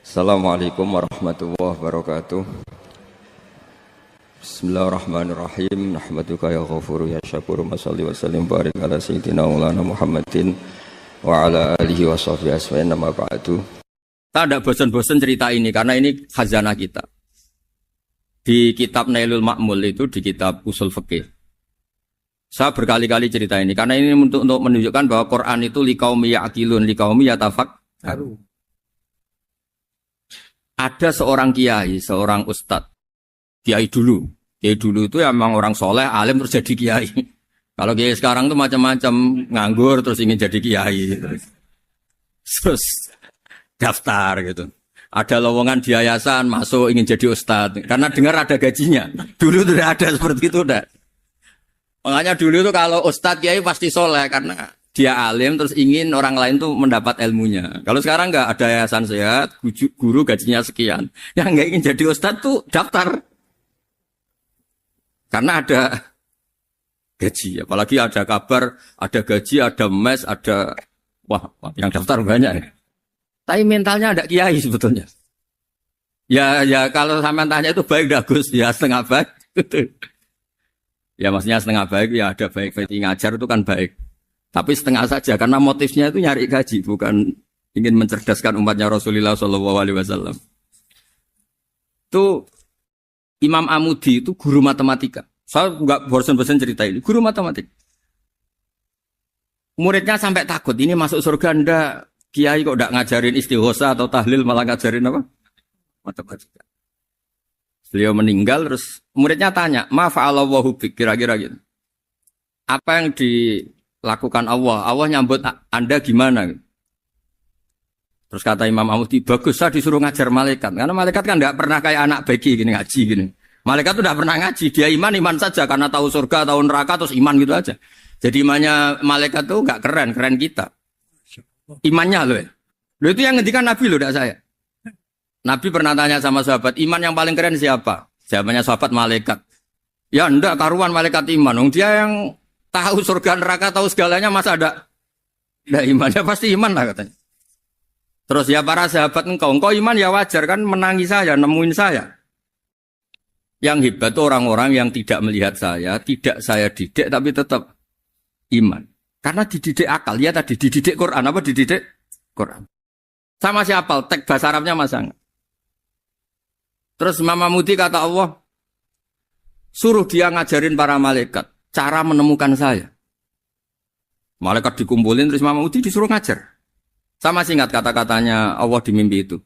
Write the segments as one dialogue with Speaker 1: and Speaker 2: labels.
Speaker 1: Assalamualaikum warahmatullahi wabarakatuh. Bismillahirrahmanirrahim. Nahmaduka ya ghafuru ya syakuru. Masalli wa sallim barik ala sayyidina maulana Muhammadin wa ala alihi wa sahbihi asfa'in nama ba'du. Kita tidak bosan-bosan cerita ini karena ini khazanah kita. Di kitab Nailul Ma'mul itu, di kitab Usul Fiqih, saya berkali-kali cerita ini karena ini untuk menunjukkan bahwa Quran itu liqaumi ya'qilun, liqaumi yatafakkarun. Ada seorang kiai, seorang ustadz, kiai dulu itu emang orang soleh, alim terus jadi kiai. Kalau kiai sekarang tuh macam-macam, nganggur terus ingin jadi kiai, terus daftar gitu. Ada lowongan di yayasan, masuk ingin jadi ustadz, karena dengar ada gajinya. Dulu tuh udah ada seperti itu udah. Makanya dulu tuh kalau ustadz kiai pasti soleh karena dia alim terus ingin orang lain tuh mendapat ilmunya. Kalau sekarang nggak ada yayasan sehat, guru gajinya sekian. Yang nggak ingin jadi ustadz tuh daftar. Karena ada gaji. Apalagi ada kabar, ada gaji, ada mes, ada... Wah, yang daftar banyak ya. Tapi mentalnya ada kiai sebetulnya. Ya kalau sampean tanya itu baik dah Gus. Ya setengah baik. Ya maksudnya setengah baik, ya ada baik-baik ngajar itu kan baik. Tapi setengah saja karena motifnya itu nyari gaji, bukan ingin mencerdaskan umatnya Rasulullah SAW. Itu Imam Amudi itu guru matematika. Saya nggak bosan-bosan cerita ini. Guru matematika. Muridnya sampai takut ini masuk surga ndak. Kiai kok ndak ngajarin istighosa atau tahlil malah ngajarin apa? Matematika. Beliau meninggal terus muridnya tanya, "Ma fa'alallahu bik?" Kira-kira gitu. Apa yang dilakukan Allah? Allah nyambut Anda gimana? Terus kata Imam Amudi, bagus saya disuruh ngajar malaikat. Karena malaikat kan enggak pernah kayak anak beki gini ngaji gini. Malaikat tuh enggak pernah ngaji, dia iman saja karena tahu surga, tahu neraka terus iman gitu aja. Jadi imannya malaikat tuh enggak keren kita. Imannya loh ya. Loh itu yang ngendikan Nabi loh, enggak saya. Nabi pernah tanya sama sahabat, iman yang paling keren siapa? Jawabannya sahabat malaikat. Ya enggak, karuan malaikat iman. Dia yang tahu surga neraka, tahu segalanya, masa ada imannya? Pasti iman lah katanya. Terus ya para sahabat engkau iman ya wajar kan menangi saya, nemuin saya. Yang hebat itu orang-orang yang tidak melihat saya, tidak saya didik tapi tetap iman. Karena dididik akal, ya tadi dididik Quran, apa dididik Quran. Sama siapa? Teks bahasa Arabnya masang. Terus Imam Amudi kata Allah, suruh dia ngajarin para malaikat cara menemukan saya. Malaikat dikumpulin terus Imam Amudi disuruh ngajar. Sama singkat kata-katanya Allah di mimpi itu.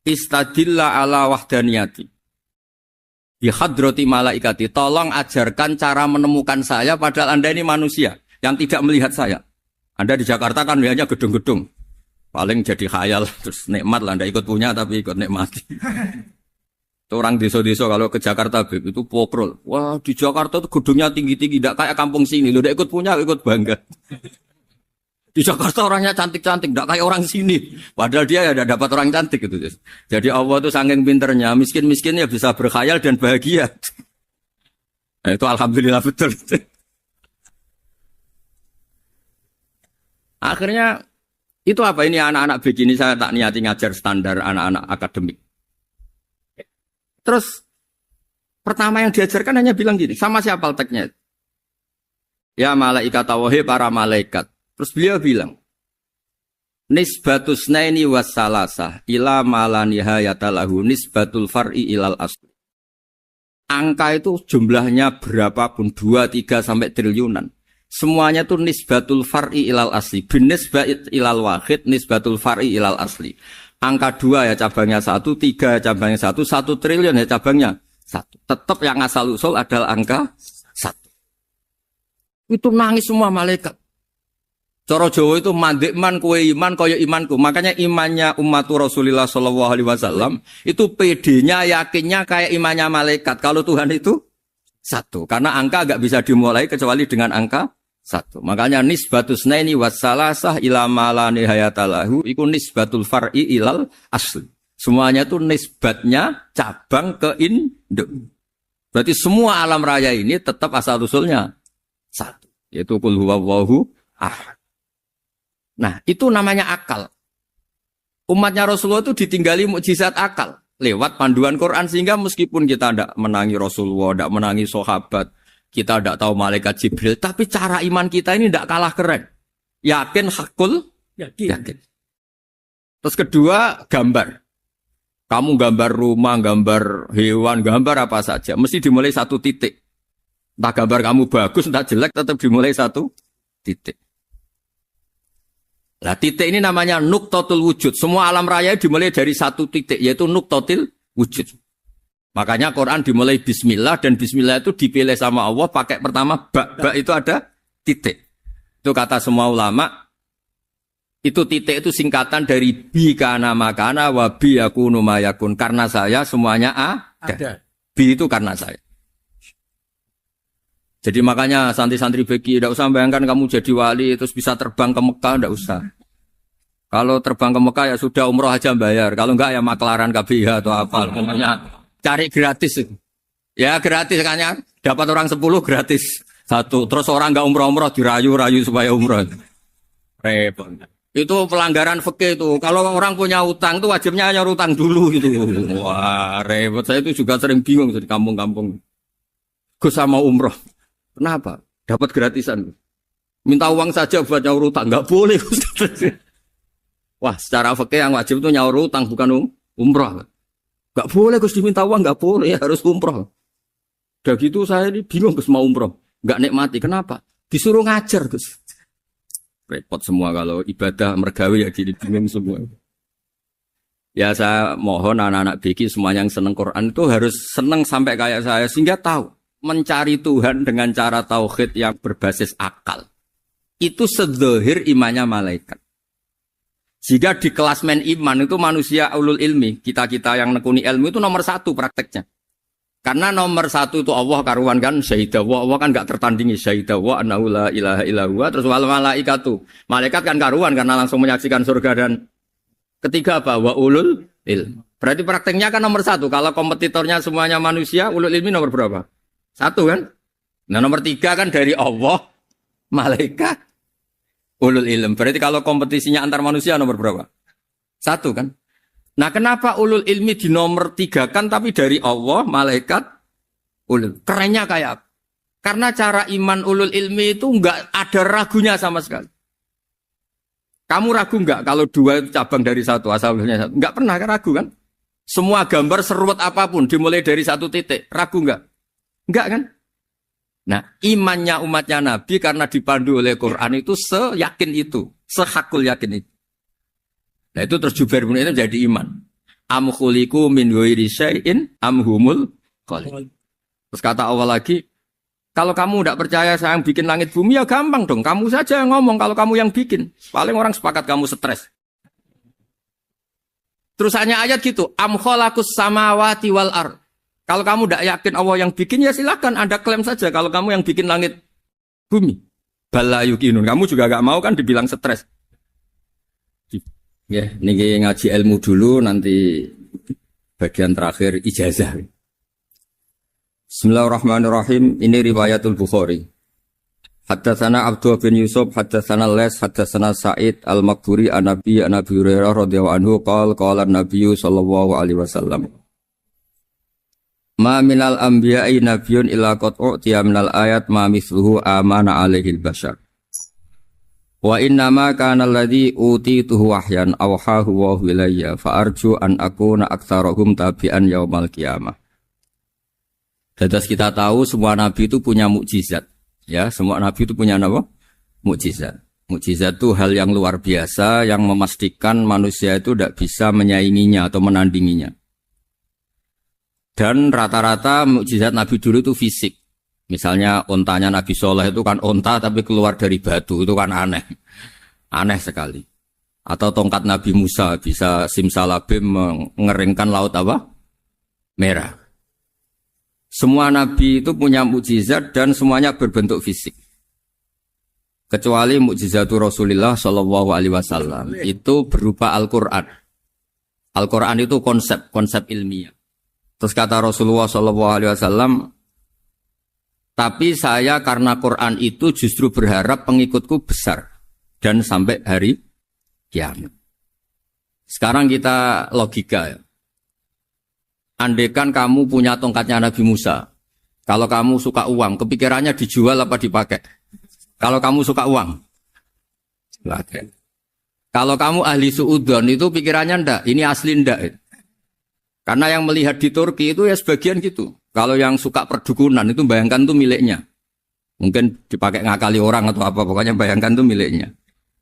Speaker 1: Istadilla ala wahdaniyati. Bihadrati malaikati. Tolong ajarkan cara menemukan saya padahal Anda ini manusia yang tidak melihat saya. Anda di Jakarta kan lihatnya gedung-gedung. Paling jadi khayal terus nikmat lah Anda ikut punya tapi ikut nikmati. Orang desa-desa kalau ke Jakarta itu pokrol. Wah di Jakarta tuh gedungnya tinggi-tinggi, tidak kayak kampung sini. Lo udah ikut punya, ikut bangga. Di Jakarta orangnya cantik-cantik, tidak kayak orang sini. Padahal dia ya dapat orang cantik gitu. Jadi Allah tuh saking pinternya, miskin-miskin ya bisa berkhayal dan bahagia. Nah, itu alhamdulillah betul. Akhirnya itu apa ini anak-anak begini saya tak niati ngajar standar anak-anak akademik. Terus pertama yang diajarkan hanya bilang gini, sama siapa teknya? Ya malaikat wahi para malaikat. Terus beliau bilang, nisbatus naini wassalasah ila malanihayatalahu nisbatul far'i ilal asli. Angka itu jumlahnya berapapun 2, 3 sampai triliunan. Semuanya itu nisbatul far'i ilal asli. Binisbat ilal wahid nisbatul far'i ilal asli. Angka 2 ya cabangnya 1, 3 ya cabangnya 1, 1 triliun ya cabangnya 1. Tetap yang asal usul adalah angka 1. Itu nangis semua malaikat. Cara Jawa itu mandekman kowe iman kaya imanku. Makanya imannya ummatu Rasulullah SAW itu PD-nya yakinnya kayak imannya malaikat. Kalau Tuhan itu 1. Karena angka enggak bisa dimulai kecuali dengan angka 1. Makanya nisbatus naini wassalasah ila malani hayatalahu iku nisbatul far'i ilal asli. Semuanya itu nisbatnya cabang ke induk. Berarti semua alam raya ini tetap asal usulnya 1. Yaitu qul huwallahu ahad. Nah, itu namanya akal. Umatnya Rasulullah itu ditinggali mukjizat akal lewat panduan Quran sehingga meskipun kita tidak menangi Rasulullah, tidak menangi sahabat, kita tidak tahu malaikat Jibril, tapi cara iman kita ini tidak kalah keren. Yakin hakul, yakin. Terus kedua, gambar. Kamu gambar rumah, gambar hewan, gambar apa saja, mesti dimulai satu titik. Entah gambar kamu bagus, entah jelek, tetap dimulai satu titik. Nah, titik ini namanya nuqtatul wujud. Semua alam raya dimulai dari satu titik, yaitu nuqtatul wujud. Makanya Quran dimulai bismillah, dan bismillah itu dipilih sama Allah pakai pertama ba itu ada titik. Itu kata semua ulama, itu titik itu singkatan dari bi kana makana wa bi yakunu mayakun. Karena saya semuanya ada. Bi itu karena saya. Jadi makanya santri-santri beki, tidak usah bayangkan kamu jadi wali terus bisa terbang ke Mekah, tidak usah. Kalau terbang ke Mekah ya sudah umroh aja bayar. Kalau enggak ya maklaran KBH atau apa. Pokoknya cari gratis. Ya gratis kan ya. Dapat orang 10 gratis. Satu. Terus orang enggak umroh-umroh dirayu-rayu supaya umroh. Repot. Itu pelanggaran fikih itu. Kalau orang punya utang itu wajibnya hanya utang dulu gitu. Wah repot. Saya itu juga sering bingung di kampung-kampung. Gus sama umroh. Kenapa? Dapat gratisan. Minta uang saja buat nyaur utang. Enggak boleh. Wah, secara fikih yang wajib itu nyaur utang bukan umroh. Enggak boleh Gus diminta uang, enggak boleh, harus umroh. Udah gitu saya ini bingung Gus mau umroh. Enggak nikmati. Kenapa? Disuruh ngajar Gus. Repot semua kalau ibadah mergawe ya jadi bingung semua. Ya saya mohon anak-anak BK semuanya yang seneng Quran itu harus seneng sampai kayak saya sehingga tahu mencari Tuhan dengan cara tauhid yang berbasis akal. Itu sedzahir imannya malaikat. Jika di klasmen iman itu manusia ulul ilmi, kita-kita yang nekuni ilmu itu nomor 1 prakteknya. Karena nomor 1 itu Allah karuan kan, syahidah wa, Allah kan gak tertandingi, syahidah wa annahu la ilaha illa huwa, terus wal malaikatu. Malaikat kan karuan karena langsung menyaksikan surga, dan ketiga apa? Wa ulul ilmi. Berarti prakteknya kan nomor 1. Kalau kompetitornya semuanya manusia, ulul ilmi nomor berapa? 1 kan? Nah nomor 3 kan dari Allah, malaikat, ulul ilm. Berarti kalau kompetisinya antar manusia nomor berapa? 1 kan? Nah kenapa ulul ilmi di nomor 3 kan tapi dari Allah, malaikat, ulul. Kerennya kayak apa? Karena cara iman ulul ilmi itu enggak ada ragunya sama sekali. Kamu ragu enggak kalau 2 itu cabang dari 1, asalnya 1? Enggak pernah ragu kan? Semua gambar seruat apapun dimulai dari 1 titik. Ragu enggak? Enggak kan? Nah, imannya umatnya Nabi karena dipandu oleh Quran itu seyakin itu, sehakul yakin itu. Nah, itu terus Jubair bin itu jadi iman. Am khuliqu min ghairi syai'in am humul khaliq. Terus kata Allah lagi, kalau kamu tidak percaya saya yang bikin langit bumi ya gampang dong, kamu saja yang ngomong kalau kamu yang bikin. Paling orang sepakat kamu stres. Terus hanya ayat gitu, am khalaqus samawati wal ardh. Kalau kamu tidak yakin Allah yang bikin, ya silakan Anda klaim saja kalau kamu yang bikin langit bumi. Bala yukinun. Kamu juga gak mau kan dibilang stres. Ya, ini ngaji ilmu dulu, nanti bagian terakhir ijazah. Bismillahirrahmanirrahim. Ini riwayatul Bukhari. Haddatsana Abdullah bin Yusuf, haddatsana Les, haddatsana Sa'id al-Maqburi an-Nabi Hurairah radhiyallahu anhu qala an-Nabiy sallallahu alaihi wasallam. Ma minal anbiya'i nabiyyun illa qad u'tiya minal ayat ma mithluhu amana alaihil bashar. Wa innama kana alladhi utituhu wahyan awhahu wa ilayya fa arju an akuna aktsarahum tabi'an yaumal qiyamah. Dados kita tahu semua nabi itu punya mukjizat. Ya, semua nabi itu punya apa? Mukjizat. Mukjizat itu hal yang luar biasa yang memastikan manusia itu tidak bisa menyainginya atau menandinginya. Dan rata-rata mukjizat Nabi dulu itu fisik. Misalnya ontanya Nabi Soleh itu kan onta tapi keluar dari batu, itu kan aneh. Aneh sekali. Atau tongkat Nabi Musa bisa simsalabim mengeringkan laut apa? Merah. Semua Nabi itu punya mukjizat dan semuanya berbentuk fisik. Kecuali mukjizatul Rasulullah Shallallahu Alaihi Wasallam itu berupa Al-Quran. Al-Quran itu konsep ilmiah. Terus kata Rasulullah SAW, tapi saya karena Quran itu justru berharap pengikutku besar dan sampai hari kiamat. Sekarang kita logika ya. Andaikan kamu punya tongkatnya Nabi Musa, kalau kamu suka uang, kepikirannya dijual apa dipakai? Kalau kamu suka uang, pakai. Kalau kamu ahli suudon itu pikirannya ndak, ini asli ndak. Karena yang melihat di Turki itu ya sebagian gitu. Kalau yang suka perdukunan itu bayangkan itu miliknya. Mungkin dipakai ngakali orang atau apa, pokoknya bayangkan itu miliknya.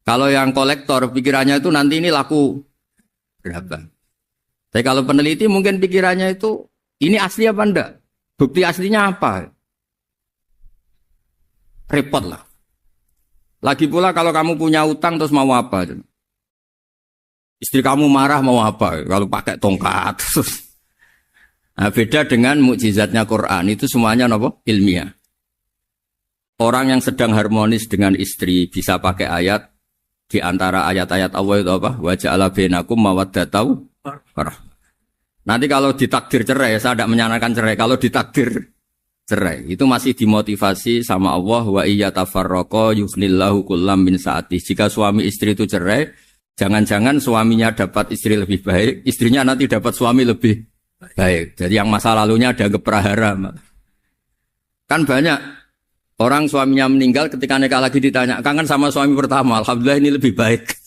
Speaker 1: Kalau yang kolektor pikirannya itu nanti ini laku berapa. Tapi kalau peneliti mungkin pikirannya itu ini asli apa enggak? Bukti aslinya apa? Repot lah. Lagi pula kalau kamu punya utang terus mau apa? Istri kamu marah mau apa? Kalau pakai tongkat. Nah, beda dengan mukjizatnya Quran itu semuanya apa? Ilmiah. Orang yang sedang harmonis dengan istri bisa pakai ayat di antara ayat-ayat Allah itu apa? Wa ja'ala bainakum mawaddatan. Nanti kalau ditakdir cerai, saya tidak menyarankan cerai. Kalau ditakdir cerai, itu masih dimotivasi sama Allah. Wa iya tafarraqa yughnillahu kullam min sa'ati. Jika suami istri itu cerai, jangan-jangan suaminya dapat istri lebih baik, istrinya nanti dapat suami lebih baik. Jadi yang masa lalunya ada keprahara. Kan banyak orang suaminya meninggal ketika nikah lagi ditanya, kangen sama suami pertama, alhamdulillah ini lebih baik.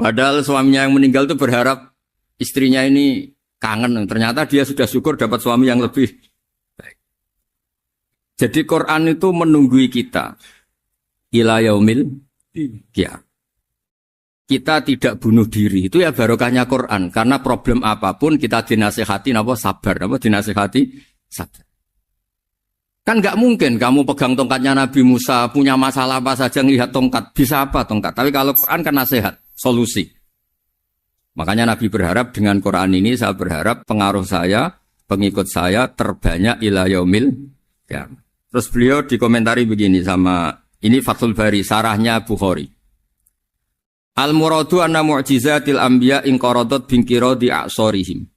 Speaker 1: Padahal suaminya yang meninggal itu berharap istrinya ini kangen. Ternyata dia sudah syukur dapat suami yang lebih baik. Jadi Quran itu menunggui kita. Ila yaumil qiyamah. Kita tidak bunuh diri. Itu ya barokahnya Quran. Karena problem apapun kita dinasihati apa sabar. Apa dinasihati sabar. Kan nggak mungkin kamu pegang tongkatnya Nabi Musa, punya masalah apa saja ngelihat tongkat. Bisa apa tongkat? Tapi kalau Quran kan nasihat, solusi. Makanya Nabi berharap dengan Quran ini, saya berharap pengaruh saya, pengikut saya terbanyak ila yaumil qiyamah. Terus beliau dikomentari begini sama, ini Fathul Bari, sarahnya Bukhari. Al-muradu anna mu'jizatil anbiya inqaradat binqiradi a'sorihim.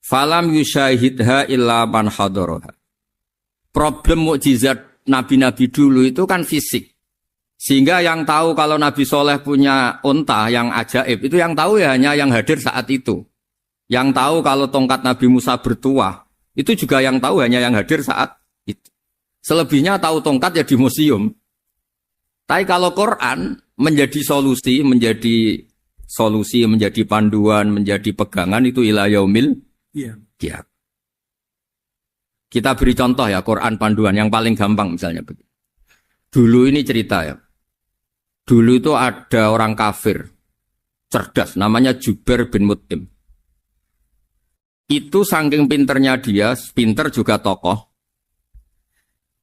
Speaker 1: Falam yushahidha illa man hadaraha. Problem mukjizat nabi-nabi dulu itu kan fisik. Sehingga yang tahu kalau Nabi Soleh punya unta yang ajaib, itu yang tahu ya hanya yang hadir saat itu. Yang tahu kalau tongkat Nabi Musa bertuah, itu juga yang tahu hanya yang hadir saat itu. Selebihnya tahu tongkat ya di museum. Tapi kalau Quran menjadi solusi, menjadi panduan, menjadi pegangan itu ila yaumil qiyamah. Kita beri contoh ya Quran panduan yang paling gampang misalnya begini. Dulu ini cerita ya. Dulu itu ada orang kafir cerdas namanya Jubair bin Mut'im. Itu saking pinternya dia, pinter juga tokoh.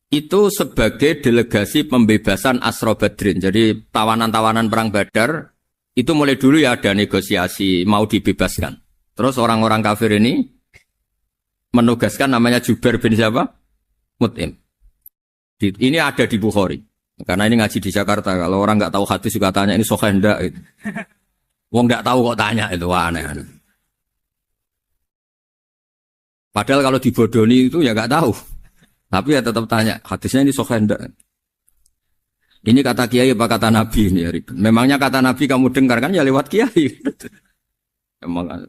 Speaker 1: Itu sebagai delegasi pembebasan Asra Badrin. Jadi tawanan-tawanan perang Badar itu mulai dulu ya ada negosiasi mau dibebaskan. Terus orang-orang kafir ini menugaskan namanya Jubair bin siapa? Mut'im. Ini ada di Bukhari. Karena ini ngaji di Jakarta. Kalau orang nggak tahu hadis juga tanya ini sahih ndak gitu. Wong nggak tahu kok tanya itu aneh. Padahal kalau dibodoni itu ya nggak tahu. Tapi ya tetap tanya hadisnya ini sahih ndak. Ini kata kiai apa kata nabi ini? Memangnya kata nabi kamu dengar kan ya lewat kiai. Memang.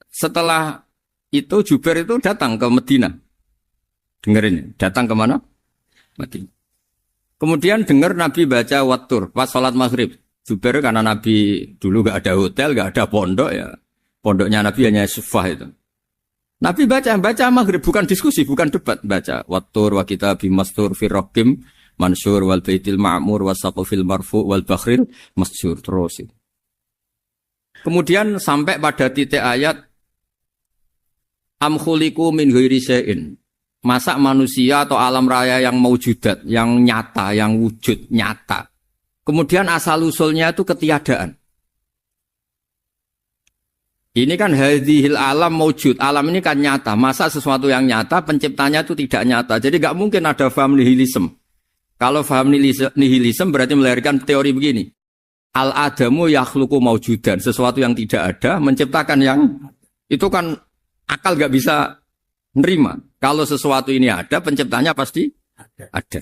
Speaker 1: Setelah itu Jubair itu datang ke Medina. Dengerin, datang ke mana? Madinah. Kemudian dengar Nabi baca Wattur pas sholat maghrib. Jubair karena Nabi dulu gak ada hotel, gak ada pondok ya. Pondoknya Nabi hanya sufah itu. Nabi baca maghrib, bukan diskusi, bukan debat. Baca Wattur wa kitabim mastur firrokim mansur wal baitil ma'mur wasaqufil marfu wal bakhril masjur. Terus itu. Kemudian sampai pada titik ayat am khuliqu min ghairi syai'in. Masa manusia atau alam raya yang maujudat, yang nyata, yang wujud nyata. Kemudian asal-usulnya itu ketiadaan. Ini kan hadhil alam maujud. Alam ini kan nyata. Masa sesuatu yang nyata, penciptanya itu tidak nyata. Jadi gak mungkin ada faham nihilisme. Kalau faham nihilisme berarti melahirkan teori begini. Al-adamu yakhluqu maujudan. Sesuatu yang tidak ada, menciptakan yang... Itu kan akal gak bisa nerima. Kalau sesuatu ini ada, penciptanya pasti ada.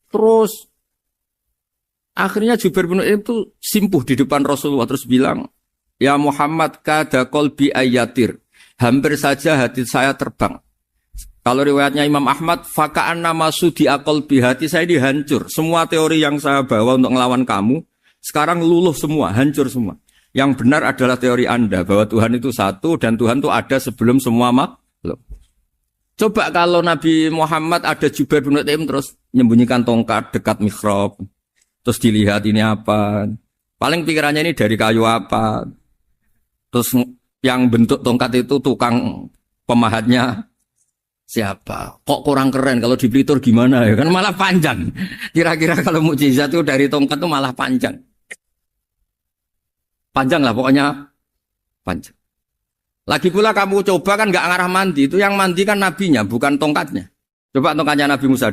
Speaker 1: Terus Akhirnya Jubair bin Mut'im itu simpuh di depan Rasulullah terus bilang, "Ya Muhammad, kada qalbi ayatir." Hampir saja hati saya terbang. Kalau riwayatnya Imam Ahmad, faka'anna masudi qalbi, hati saya dihancur. Semua teori yang saya bawa untuk ngelawan kamu sekarang luluh semua, hancur semua. Yang benar adalah teori Anda bahwa Tuhan itu satu dan Tuhan itu ada sebelum semua makhluk. Coba kalau Nabi Muhammad ada Jubair bin Mut'im terus menyembunyikan tongkat dekat mihrab. Terus dilihat ini apa. Paling pikirannya ini dari kayu apa. Terus yang bentuk tongkat itu tukang pemahatnya siapa. Kok kurang keren kalau di Blitur gimana ya. Kan malah panjang. Kira-kira kalau mukjizat itu dari tongkat itu malah panjang. Panjang lah pokoknya. Panjang. Lagi pula kamu coba kan gak ngarah mandi. Itu yang mandi kan nabinya bukan tongkatnya. Coba tongkatnya Nabi Musa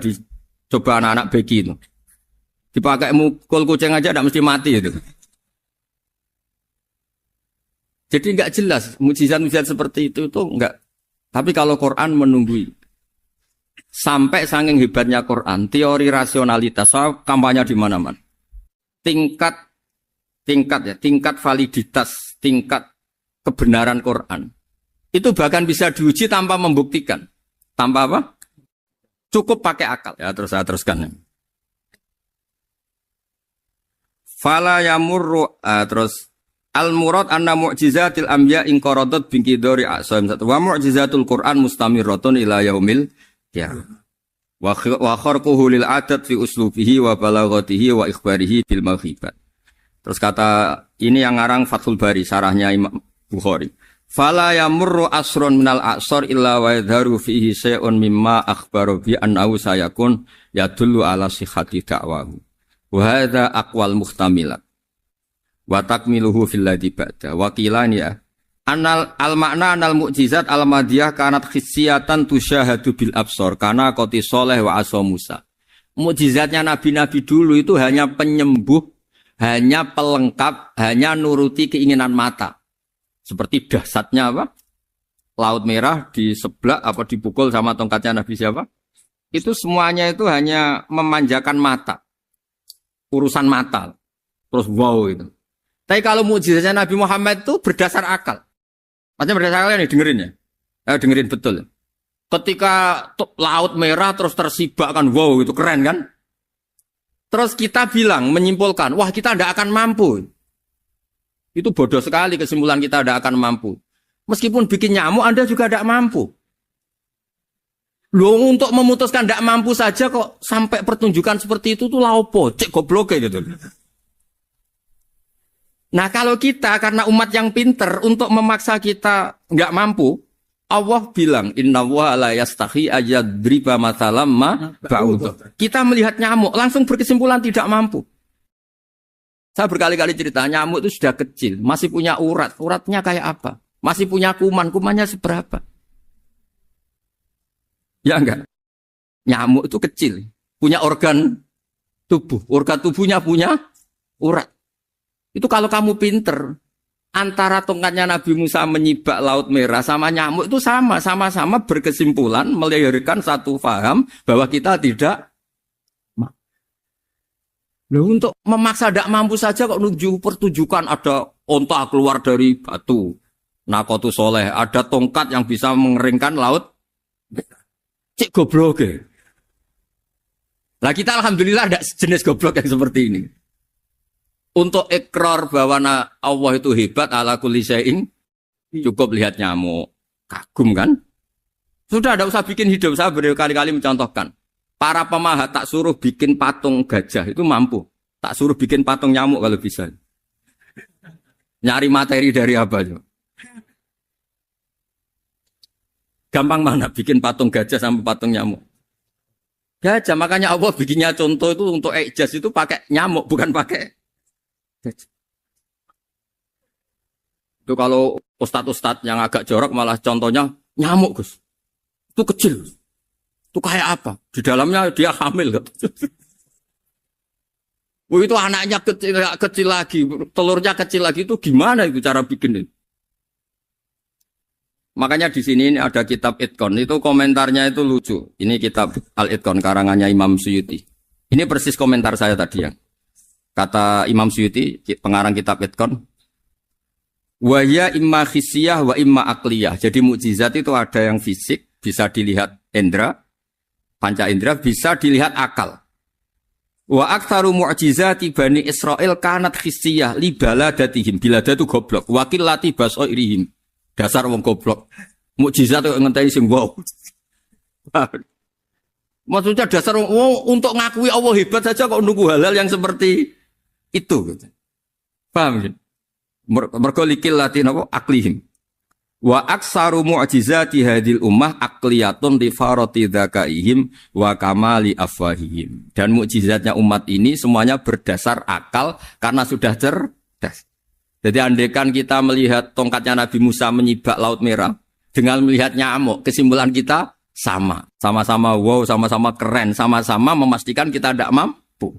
Speaker 1: coba anak-anak beki itu. Dipakai mukul kucing aja tidak mesti mati itu. Jadi enggak jelas mukjizat-mukjizat seperti itu enggak. Tapi kalau Quran menunggui. Sampai saking hebatnya Quran, teori rasionalitas kampanye di mana-mana. Tingkat validitas, tingkat kebenaran Quran. Itu bahkan bisa diuji tanpa membuktikan. Tanpa apa? Cukup pakai akal. Ya, terus saya teruskan. Fala yamurru terus al-murad anna mu'jizatil anbiya in qaradat binqidari asam wa mu'jizatul Qur'an mustamirratun ila yaumil qiyamah. Wa kharquhu lil adat fi uslubihi wa balaghatihi wa ikhbarihi bil maghibat. Terus kata ini yang ngarang Fathul Bari sarahnya Imam Bukhari. Fala yamurru asrun minal a'sar illa wa yadharu fihi syai'un mimma akhbaru bi annahu sayakun yadullu ala sihhati da'wahu. Wa hadza aqwal muhtamilat. Wa takmiluhu fil ladzi ba'da. Wa qilani ya. Anal al-makna anal mu'jizat al-madiyah kanat khissiyatan tusyahadu bil absar kana qoti soleh wa asa Musa. Mukjizatnya nabi-nabi dulu itu hanya penyembuh, hanya pelengkap, hanya nuruti keinginan mata. Seperti dahsyatnya apa? Laut Merah diseblak apa dipukul sama tongkatnya Nabi siapa? Itu semuanya itu hanya memanjakan mata. Urusan mata. Terus wow itu. Tapi kalau mukjizatnya Nabi Muhammad itu berdasar akal. Maksudnya berdasar akal nih dengerin ya. Dengerin betul. Ketika Laut Merah terus tersibak kan wow itu keren kan? Terus kita bilang menyimpulkan, wah kita tidak akan mampu. Itu bodoh sekali kesimpulan kita tidak akan mampu. Meskipun bikin nyamuk Anda juga tidak mampu. Loh untuk memutuskan tidak mampu saja kok sampai pertunjukan seperti itu tuh laopo, cek goblok gitu. Nah kalau kita karena umat yang pinter untuk memaksa kita nggak mampu, Allah bilang Inna wa la yastahi ayadriba mathalam ma ba'ud. Kita melihat nyamuk langsung berkesimpulan tidak mampu. Saya berkali-kali cerita nyamuk itu sudah kecil, masih punya urat, uratnya kayak apa? Masih punya kuman, kumannya seberapa? Ya enggak? Nyamuk itu kecil, punya organ tubuhnya punya urat. Itu kalau kamu pinter, antara tongkatnya Nabi Musa menyibak Laut Merah sama nyamuk itu sama-sama berkesimpulan melahirkan satu faham bahwa kita tidak mampu. Loh, untuk memaksa tidak mampu saja kok menuju pertunjukan ada onta keluar dari batu. Nakotu soleh, ada tongkat yang bisa mengeringkan laut. Cik goblok ya. Lah kita alhamdulillah ada jenis goblok yang seperti ini. Untuk ikrar bahwa Allah itu hebat ala kulli syai'in, cukup lihat nyamuk. Kagum kan? Sudah ada usah bikin hidup. Saya berkali-kali mencontohkan. Para pemahat tak suruh bikin patung gajah itu mampu. Tak suruh bikin patung nyamuk kalau bisa. Nyari materi dari apa itu? Gampang mana bikin patung gajah sama patung nyamuk? Gajah, makanya Allah bikinnya contoh itu untuk ijaz itu pakai nyamuk, bukan pakai gajah. Itu kalau ustadz-ustadz yang agak jorok malah contohnya nyamuk, Gus. Itu kecil. Itu kayak apa? Di dalamnya dia hamil. Itu anaknya kecil lagi, telurnya kecil lagi, itu gimana itu cara bikin itu? Makanya di sini ada kitab Itqan, itu komentarnya itu lucu. Ini kitab Al-Itqan karangannya Imam Suyuti. Ini persis komentar saya tadi ya. Kata Imam Suyuti, pengarang kitab Itqan, wa ya imma khissiyah wa imma aqliyah. Jadi mukjizat itu ada yang fisik, bisa dilihat indra, panca indra, bisa dilihat akal. Wa aktsaru mu'jizati Bani Israil kanat khissiyah li baladatihim. Bilada itu goblok. Wakil lati basoirihim. Dasar wong goblok. Mukjizat itu ngenteni sing wow. Maksudnya dasar wong untuk ngakui Allah hebat saja kok nunggu hal-hal yang seperti itu gitu. Paham gitu? Mergo likil lati napa aklihim. Wa aksaru mu'jizati hadil ummah aqliyatun li farati dzakaihim wa kamali afwahihim. Dan mukjizatnya umat ini semuanya berdasar akal karena sudah cerdas. Jadi andaikan kita melihat tongkatnya Nabi Musa menyibak Laut Merah dengan melihat nyamuk, kesimpulan kita sama. Sama-sama wow, sama-sama keren, sama-sama memastikan kita tidak mampu.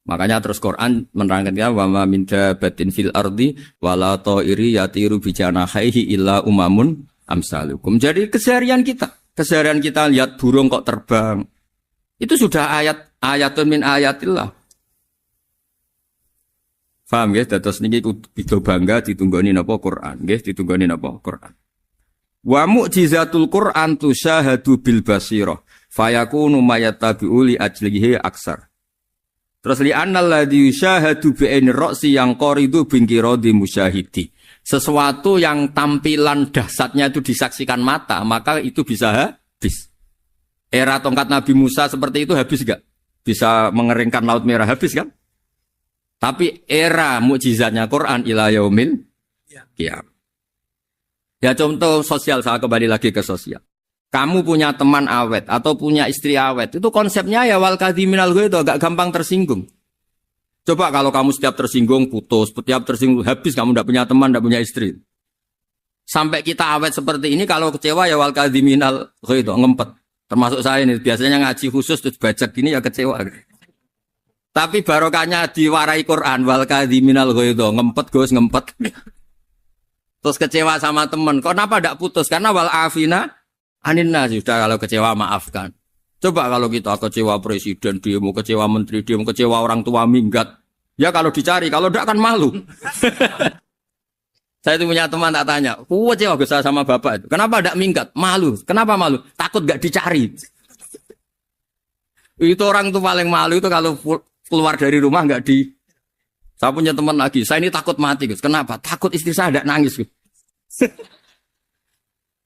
Speaker 1: Makanya terus Quran menerangkan wa ma min dabatin fil ardi wala ta'iri yatiru bi janahihi illa umamun amsalukum. Jadi keseharian kita lihat burung kok terbang. Itu sudah ayatun min ayatillah. Paham nggih? Dados niki kudu bangga ditunggoni napa Quran, nggih, ditunggoni napa Quran. Wa mu'jizatul Quran tusyahadu bil basirah fayakunu mayattabi'u li ajlihi aksar. Terus li annal ladzi yusyahadu bi aini ra'si yang qaridu bingkiradi musyahidi. Sesuatu yang tampilan dahsyatnya itu disaksikan mata, maka itu bisa habis. Era tongkat Nabi Musa seperti itu habis enggak? Bisa mengeringkan Laut Merah, habis kan? Tapi era mukjizatnya Quran ila yaumil qiyamah. Ya contoh sosial, saya kembali lagi ke sosial. Kamu punya teman awet atau punya istri awet, itu konsepnya ya wal kadhiminal ghaidh, agak gampang tersinggung. Coba kalau kamu setiap tersinggung putus, setiap tersinggung habis, kamu tidak punya teman, tidak punya istri. Sampai kita awet seperti ini, kalau kecewa ya wal kadhiminal ghaidh, ngempet. Termasuk saya ini, biasanya ngaji khusus terus baca gini ya kecewa. Tapi barokahnya diwarai Quran wal kadhiminal ghaidh, ngempet Gus, ngempet. Terus kecewa sama teman, kenapa tidak putus? Karena wal afina Aninna sudah, kalau kecewa maafkan. Coba kalau kita kecewa presiden, dia mau kecewa menteri, dia mau kecewa orang tua minggat. Ya kalau dicari, kalau tidak kan malu. Saya itu punya teman tak tanya, kecewa besar sama bapak itu. Kenapa tidak minggat? Malu. Kenapa malu? Takut gak dicari. Itu orang tuh paling malu itu kalau keluar dari rumah gak di. Saya punya teman lagi, saya ini takut mati. Kenapa? Takut istri saya tidak nangis.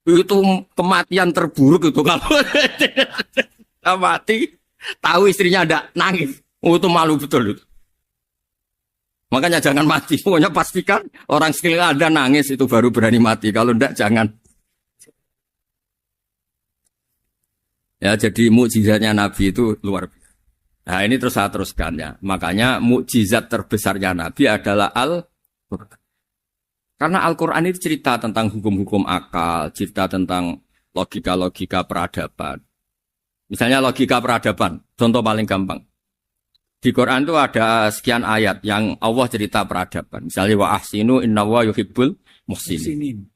Speaker 1: Itu kematian terburuk itu kalau mati tahu istrinya ada nangis, itu malu betul itu. Makanya jangan mati, pokoknya pastikan orang sekeliling ada nangis itu baru berani mati, kalau enggak jangan. Ya jadi mukjizatnya Nabi itu luar biasa. Nah ini terus saya teruskan ya, makanya mukjizat terbesarnya Nabi adalah Al-Quran. Karena Al-Quran itu cerita tentang hukum-hukum akal, cerita tentang logika-logika peradaban. Misalnya logika peradaban, contoh paling gampang. Di Quran itu ada sekian ayat yang Allah cerita peradaban. Misalnya wa ahsinu innallaha yuhibbul muhsinin.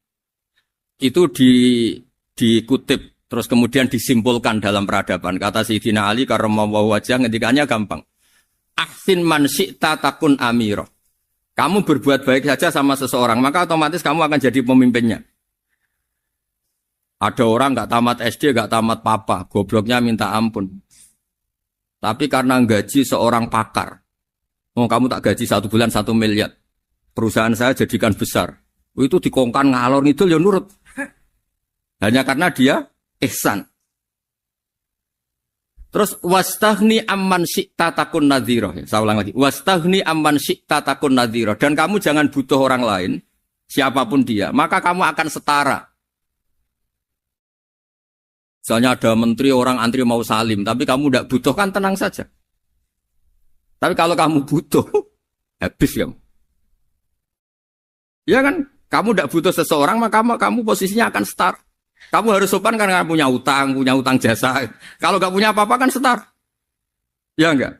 Speaker 1: Itu dikutip, terus kemudian disimpulkan dalam peradaban. Kata Sayyidina Ali karramallahu wajhah, ngendikannya gampang. Ahsin man syi'ta takun amirah. Kamu berbuat baik saja sama seseorang, maka otomatis kamu akan jadi pemimpinnya. Ada orang gak tamat SD, gak tamat papa, gobloknya minta ampun. Tapi karena gaji seorang pakar, kamu tak gaji 1 bulan 1 miliar, perusahaan saya jadikan besar. Itu dikongkan ngalor ngidul ya nurut. Hanya karena dia ihsan. Terus wastaghni amman syi'ta takun nadhira. Saya ulang lagi. Wastaghni amman syi'ta takun nadhira. Dan kamu jangan butuh orang lain, siapapun dia, maka kamu akan setara. Misalnya ada menteri orang antri mau salim, tapi kamu tidak butuh, kan tenang saja. Tapi kalau kamu butuh, habis kamu. Ya kan? Kamu tidak butuh seseorang, maka kamu posisinya akan setara. Kamu harus sopan karena punya utang jasa. Kalau nggak punya apa-apa kan setar. Ya enggak?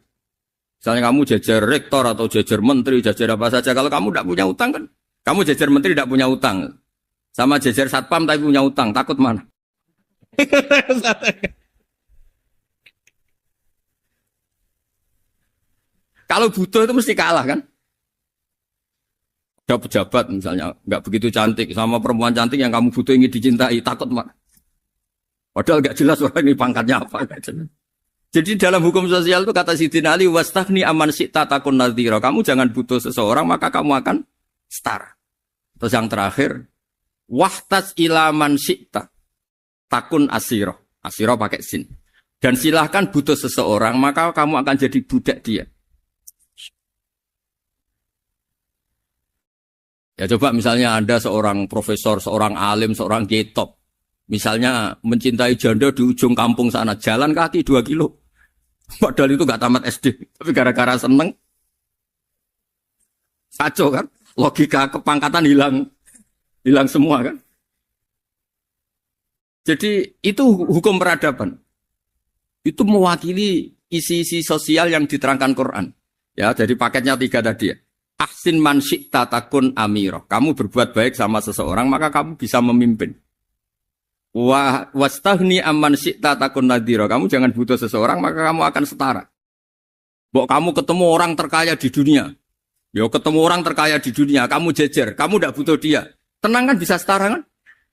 Speaker 1: Misalnya kamu jajar rektor atau jajar menteri, jajar apa saja. Kalau kamu tidak punya utang kan, kamu jajar menteri tidak punya utang. Sama jajar satpam tapi punya utang, takut mana? Kalau butuh itu mesti kalah kan? Ada pejabat misalnya nggak begitu cantik sama perempuan cantik yang kamu butuh ingin dicintai, takut mak. Padahal nggak jelas orang ini pangkatnya apa. Jadi dalam hukum sosial itu kata Sidin Ali, wastahni aman syi'ta takun nadhira. Kamu jangan butuh seseorang maka kamu akan setara. Terus yang terakhir, wahtas ilaman syi'ta takun asiro. Asiro pakai sin. Dan silahkan butuh seseorang maka kamu akan jadi budak dia. Ya coba misalnya Anda seorang profesor, seorang alim, seorang kiai top. Misalnya mencintai janda di ujung kampung sana, jalan kaki 2 kilo. Padahal itu gak tamat SD. Tapi gara-gara seneng, kacau kan? Logika kepangkatan hilang semua kan? Jadi itu hukum peradaban. Itu mewakili isi-isi sosial yang diterangkan Quran. Ya, jadi paketnya 3 tadi ya. Ahsin man syi'ta takun amiro. Kamu berbuat baik sama seseorang, maka kamu bisa memimpin. Wastahni amman syi'ta takun nadhira. Kamu jangan butuh seseorang, maka kamu akan setara. Bok kamu ketemu orang terkaya di dunia. Yo ketemu orang terkaya di dunia, kamu jejer, kamu tidak butuh dia. Tenang kan bisa setara kan?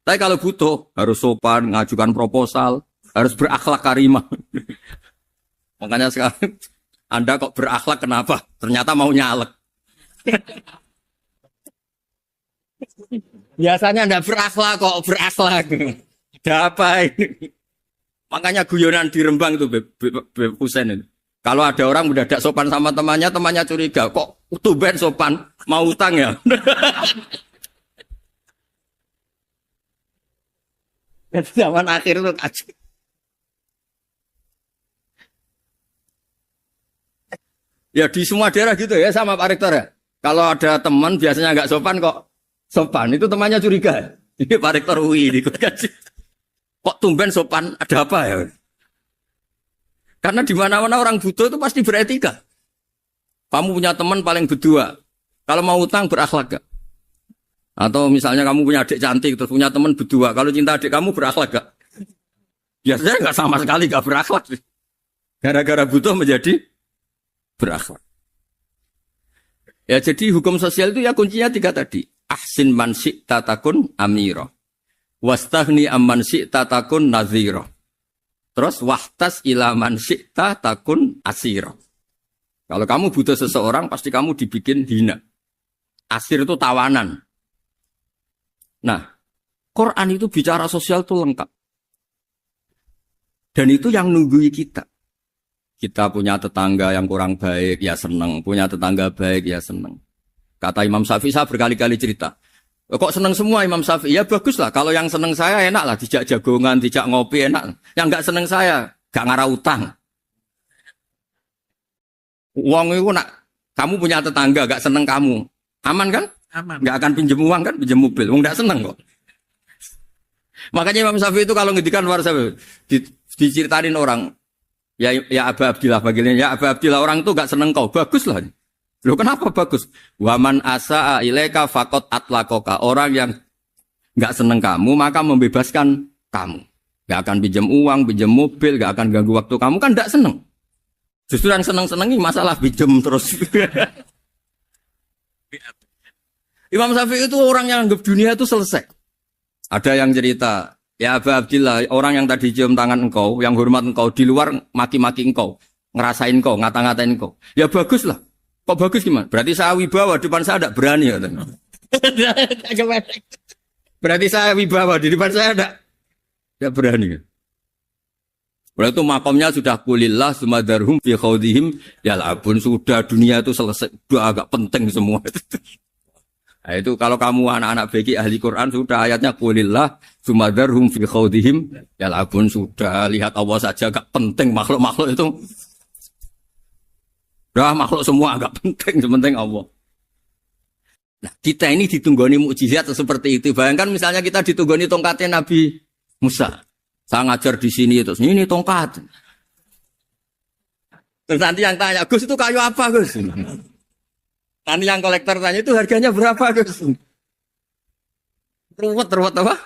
Speaker 1: Tapi kalau butuh, harus sopan, ngajukan proposal, harus berakhlak karimah. Makanya sekarang, Anda kok berakhlak kenapa? Ternyata mau nyalek. Biasanya Anda berakhlak kok berakhlak. Ada apa ini? Makanya guyonan di Rembang itu Beb Husain itu. Kalau ada orang mendadak sopan sama temannya, temannya curiga, kok tumben sopan, mau utang ya? Zaman akhir itu kacau. Ya di semua daerah gitu ya sama Pak Rektor ya. Kalau ada teman biasanya nggak sopan kok sopan, itu temannya curiga. Ini Pak Rektor UI ikut kaji. Kok tumben sopan, ada apa ya? Karena di mana-mana orang butuh itu pasti beretika. Kamu punya teman paling berdua, kalau mau utang berakhlak gak? Atau misalnya kamu punya adik cantik terus punya teman berdua, kalau cinta adik kamu berakhlak gak? Biasanya nggak sama sekali nggak berakhlak. Gara-gara butuh menjadi berakhlak. Ya jadi hukum sosial itu ya kuncinya 3 tadi. Ahsin man syi'ta takun amira. Wastahni amman syi'ta takun nadhira. Terus wahtas ila man syi'ta takun asira. Kalau kamu butuh seseorang pasti kamu dibikin hina. Asir itu tawanan. Nah, Quran itu bicara sosial itu lengkap. Dan itu yang nunggui kita. Kita punya tetangga yang kurang baik, ya seneng. Punya tetangga baik, ya seneng. Kata Imam Syafi'i, saya berkali-kali cerita. Kok seneng semua Imam Syafi'i? Ya bagus lah. Kalau yang seneng saya enak lah. Dijak jagongan, dijak ngopi enak. Yang gak seneng saya, gak ngarah utang. Uang itu nak, kamu punya tetangga gak seneng kamu. Aman kan? Aman. Gak akan pinjem uang kan? Pinjem mobil. Uang gak seneng kok. Makanya Imam Syafi'i itu kalau ngedikan luar Syafi'i, diceritain orang. Ya Aba Abdillah bagiannya. Ya Aba Abdillah orang itu gak seneng kau. Bagus lah. Loh kenapa bagus? Waman asa'a ilaika faqad atlaqaka. Orang yang gak seneng kamu maka membebaskan kamu. Gak akan pinjam uang, pinjam mobil, gak akan ganggu waktu kamu kan gak seneng. Justru yang seneng-senengi masalah pinjam terus. Imam Syafi'i itu orang yang anggap dunia itu selesai. Ada yang cerita, ya Aba Abdillah, orang yang tadi cium tangan engkau, yang hormat engkau, di luar maki-maki engkau, ngerasain engkau, ngata-ngatain engkau. Ya bagus lah. Kok bagus gimana? Berarti saya wibawa, depan saya tidak berani. Berarti saya wibawa, di depan saya tidak berani. Berarti itu makomnya sudah kulillah, sumadarhum fi khawdihim, ya labun, sudah dunia itu selesai, sudah agak penting semua. Nah, itu kalau kamu anak-anak beki ahli Quran, sudah ayatnya kulillah, sumadarhum fi khawdihim, ya labun, sudah lihat Allah saja agak penting, makhluk-makhluk itu. Dah makhluk semua agak penting, sepenting Allah. Nah, kita ini ditunggoni mukjizat seperti itu. Bayangkan misalnya kita ditunggoni tongkatnya Nabi Musa. Saya ngajar di sini terus ini tongkat. Terus nanti yang tanya, Gus itu kayu apa Gus? Nanti yang kolektor tanya itu harganya berapa Gus? Ruwet apa?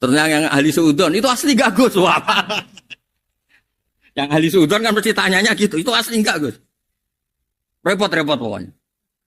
Speaker 1: Ternyata yang ahli suudon itu asli gak Gus? Wah. Yang ahli suudon kan mesti tanyanya gitu, itu asli enggak Gus? Repot-repot pokoknya.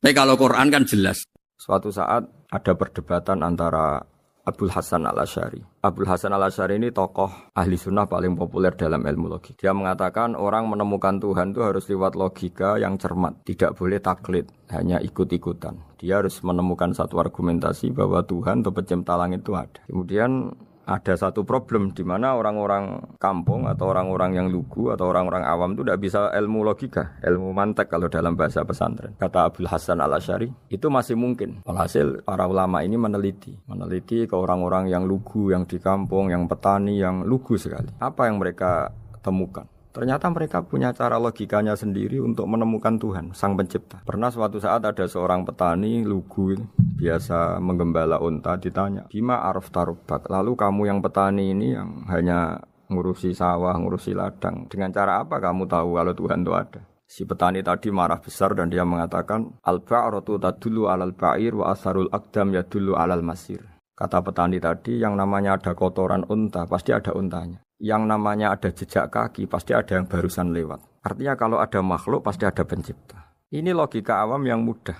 Speaker 1: Tapi kalau Quran kan jelas. Suatu saat ada perdebatan antara Abul Hasan al-Asy'ari. Abul Hasan al-Asy'ari ini tokoh ahli sunnah paling populer dalam ilmu logik. Dia mengatakan orang menemukan Tuhan itu harus lewat logika yang cermat. Tidak boleh taklid, hanya ikut-ikutan. Dia harus menemukan satu argumentasi bahwa Tuhan atau pencipta langit itu ada. Kemudian ada satu problem di mana orang-orang kampung atau orang-orang yang lugu atau orang-orang awam itu tidak bisa ilmu logika, ilmu mantek kalau dalam bahasa pesantren. Kata Abul Hasan al-Asy'ari, itu masih mungkin. Alhasil para ulama ini meneliti ke orang-orang yang lugu, yang di kampung, yang petani, yang lugu sekali. Apa yang mereka temukan? Ternyata mereka punya cara logikanya sendiri untuk menemukan Tuhan, Sang Pencipta. Pernah suatu saat ada seorang petani lugu, biasa menggembala unta, ditanya, Bima araf tarubak, lalu kamu yang petani ini yang hanya ngurusi sawah, ngurusi ladang, dengan cara apa kamu tahu kalau Tuhan itu ada? Si petani tadi marah besar dan dia mengatakan, Al-ba'ratu tadullu alal ba'ir wa asharul aqdam yadullu alal masir. Kata petani tadi, yang namanya ada kotoran unta, pasti ada untanya. Yang namanya ada jejak kaki, pasti ada yang barusan lewat. Artinya kalau ada makhluk, pasti ada pencipta. Ini logika awam yang mudah.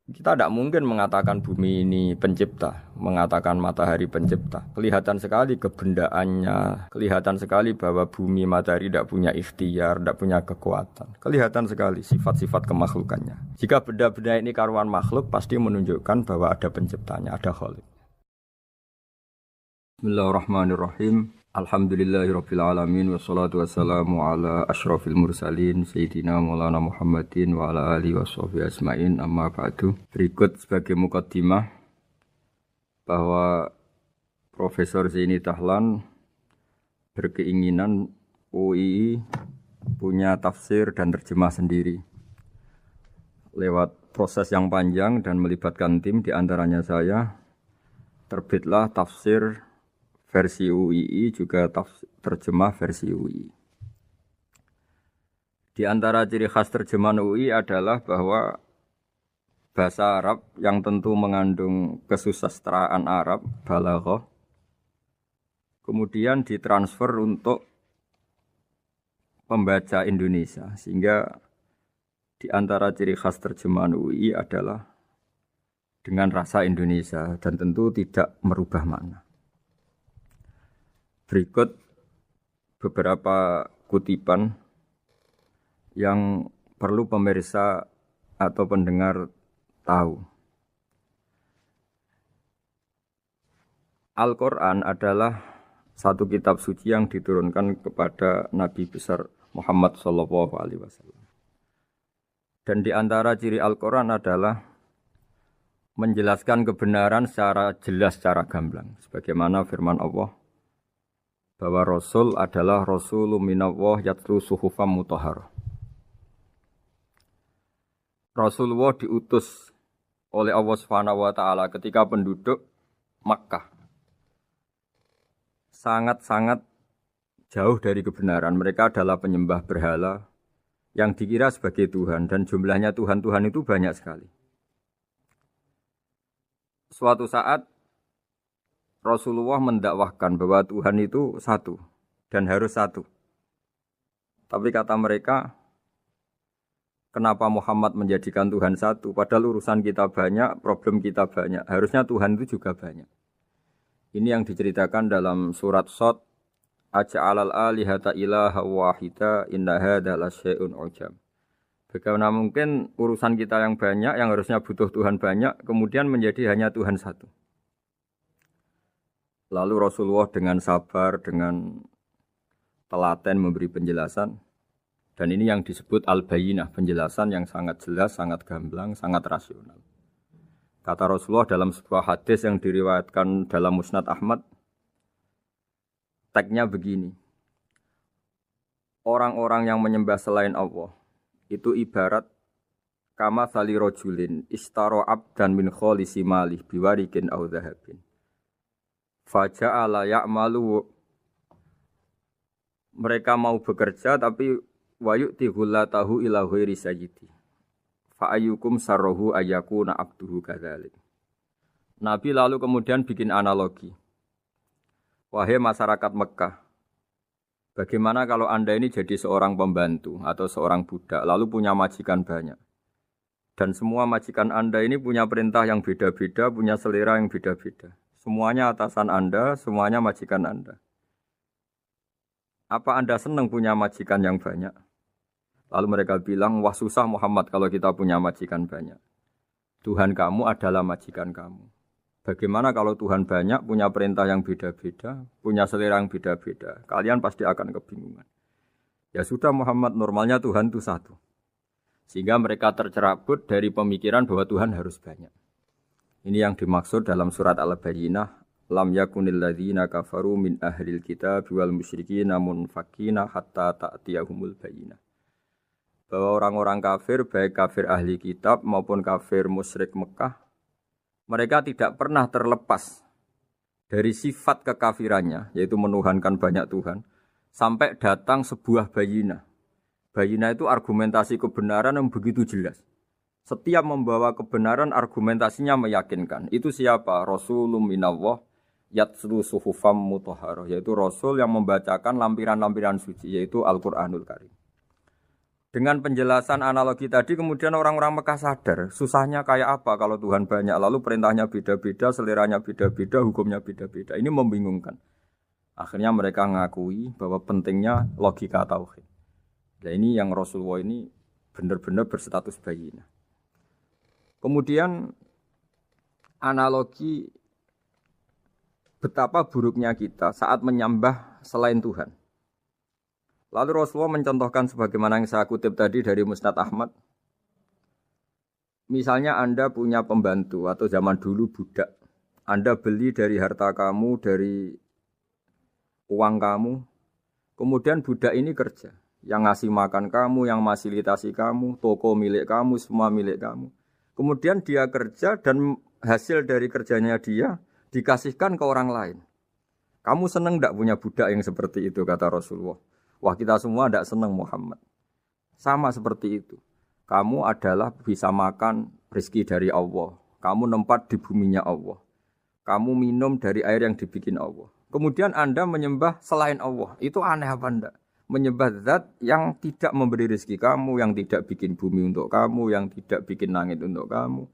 Speaker 1: Kita tidak mungkin mengatakan bumi ini pencipta, mengatakan matahari pencipta. Kelihatan sekali kebendaannya, kelihatan sekali bahwa bumi matahari tidak punya ikhtiar, tidak punya kekuatan. Kelihatan sekali sifat-sifat kemakhlukannya. Jika benda-benda ini karuan makhluk, pasti menunjukkan bahwa ada penciptanya, ada khalik. Bismillahirrahmanirrahim. Alhamdulillahirabbil alamin wassalatu wassalamu ala asyrafil mursalin sayyidina Maulana Muhammadin wa ala alihi washabihi ajmain amma ba'du. Berikut sebagai mukaddimah bahwa Profesor Zaini Dahlan berkeinginan UII punya tafsir dan terjemah sendiri. Lewat proses yang panjang dan melibatkan tim, di antaranya saya, terbitlah tafsir versi UII juga terjemah versi UII. Di antara ciri khas terjemahan UII adalah bahwa bahasa Arab yang tentu mengandung kesusastraan Arab, balaghah, kemudian ditransfer untuk pembaca Indonesia. Sehingga di antara ciri khas terjemahan UII adalah dengan rasa Indonesia dan tentu tidak merubah makna. Berikut beberapa kutipan yang perlu pemirsa atau pendengar tahu. Al-Quran adalah satu kitab suci yang diturunkan kepada Nabi besar Muhammad SAW. Dan di antara ciri Al-Quran adalah menjelaskan kebenaran secara jelas, secara gamblang. Sebagaimana firman Allah, bahwa Rasul adalah Rasulun minallah yatlu suhufam mutahharah. Rasulullah diutus oleh Allah Subhanahu wa taala ketika penduduk Makkah sangat-sangat jauh dari kebenaran. Mereka adalah penyembah berhala yang dikira sebagai Tuhan, dan jumlahnya Tuhan-Tuhan itu banyak sekali. Suatu saat Rasulullah mendakwahkan bahwa Tuhan itu satu dan harus satu. Tapi kata mereka, kenapa Muhammad menjadikan Tuhan satu? Padahal urusan kita banyak, problem kita banyak. Harusnya Tuhan itu juga banyak. Ini yang diceritakan dalam surat Shad, Aja'alal alihata ilaha wahida inna hadza lasyai'un ujab. Bagaimana mungkin urusan kita yang banyak, yang harusnya butuh Tuhan banyak, kemudian menjadi hanya Tuhan satu. Lalu Rasulullah dengan sabar, dengan telaten memberi penjelasan. Dan ini yang disebut al-bayyinah, penjelasan yang sangat jelas, sangat gamblang, sangat rasional. Kata Rasulullah dalam sebuah hadis yang diriwayatkan dalam Musnad Ahmad, teksnya begini. Orang-orang yang menyembah selain Allah, itu ibarat kama sali rojulin istaro abdan min kholisi malih biwarikin au dhahabin. Faja'ala ya'malu, mereka mau bekerja tapi wayu'ti ghullatahu ila ghairi sayyidi. Fa'ayyukum sarruhu ayyakuna abduhu kadzalik. Nabi lalu kemudian bikin analogi. Wahai masyarakat Mekah, bagaimana kalau Anda ini jadi seorang pembantu atau seorang budak lalu punya majikan banyak. Dan semua majikan Anda ini punya perintah yang beda-beda, punya selera yang beda-beda. Semuanya atasan Anda, semuanya majikan Anda. Apa Anda senang punya majikan yang banyak? Lalu mereka bilang, wah susah Muhammad kalau kita punya majikan banyak. Tuhan kamu adalah majikan kamu. Bagaimana kalau Tuhan banyak, punya perintah yang beda-beda, punya selera yang beda-beda? Kalian pasti akan kebingungan. Ya sudah Muhammad, normalnya Tuhan itu satu. Sehingga mereka tercerabut dari pemikiran bahwa Tuhan harus banyak. Ini yang dimaksud dalam surat Al-Bayyinah. Lam yakunil ladzina kafaru min ahlil kitab wal musyrikina munfakina hatta ta'tiyahumul bayyinah. Bahwa orang-orang kafir, baik kafir ahli kitab maupun kafir musyrik Mekah, mereka tidak pernah terlepas dari sifat kekafirannya, yaitu menuhankan banyak Tuhan, sampai datang sebuah bayinah. Bayinah itu argumentasi kebenaran yang begitu jelas. Setiap membawa kebenaran, argumentasinya meyakinkan. Itu siapa? Rasulun minallah yatslu suhufam mutahharah, yaitu Rasul yang membacakan lampiran-lampiran suci, yaitu Al-Quranul Karim. Dengan penjelasan analogi tadi, kemudian orang-orang Mekah sadar, susahnya kayak apa kalau Tuhan banyak, lalu perintahnya beda-beda, seleranya beda-beda, hukumnya beda-beda. Ini membingungkan. Akhirnya mereka ngakui bahwa pentingnya logika tauhid. Nah ini yang Rasulullah ini benar-benar berstatus bayinah. Kemudian analogi betapa buruknya kita saat menyembah selain Tuhan. Lalu Rasulullah mencontohkan sebagaimana yang saya kutip tadi dari Musnad Ahmad. Misalnya Anda punya pembantu atau zaman dulu budak. Anda beli dari harta kamu, dari uang kamu. Kemudian budak ini kerja. Yang ngasih makan kamu, yang fasilitasi kamu, toko milik kamu, semua milik kamu. Kemudian dia kerja dan hasil dari kerjanya dia dikasihkan ke orang lain. Kamu senang tidak punya budak yang seperti itu, kata Rasulullah. Wah kita semua tidak senang Muhammad. Sama seperti itu. Kamu adalah bisa makan rezeki dari Allah. Kamu nempat di buminya Allah. Kamu minum dari air yang dibikin Allah. Kemudian Anda menyembah selain Allah. Itu aneh apa enggak? Menyembah zat yang tidak memberi rezeki kamu, yang tidak bikin bumi untuk kamu, yang tidak bikin langit untuk kamu,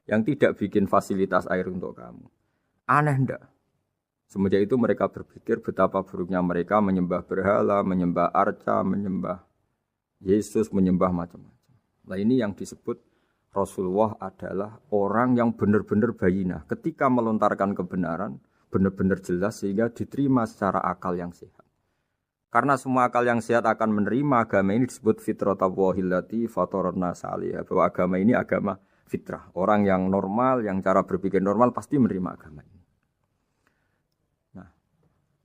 Speaker 1: yang tidak bikin fasilitas air untuk kamu. Aneh enggak? Semenjak itu mereka berpikir betapa buruknya mereka menyembah berhala, menyembah arca, menyembah Yesus, menyembah macam-macam. Nah ini yang disebut Rasulullah adalah orang yang benar-benar bayinah. Ketika melontarkan kebenaran, benar-benar jelas sehingga diterima secara akal yang sehat. Karena semua akal yang sehat akan menerima agama ini disebut fitratallahi fatarna salih. Bahwa agama ini agama fitrah. Orang yang normal, yang cara berpikir normal pasti menerima agama ini. Nah,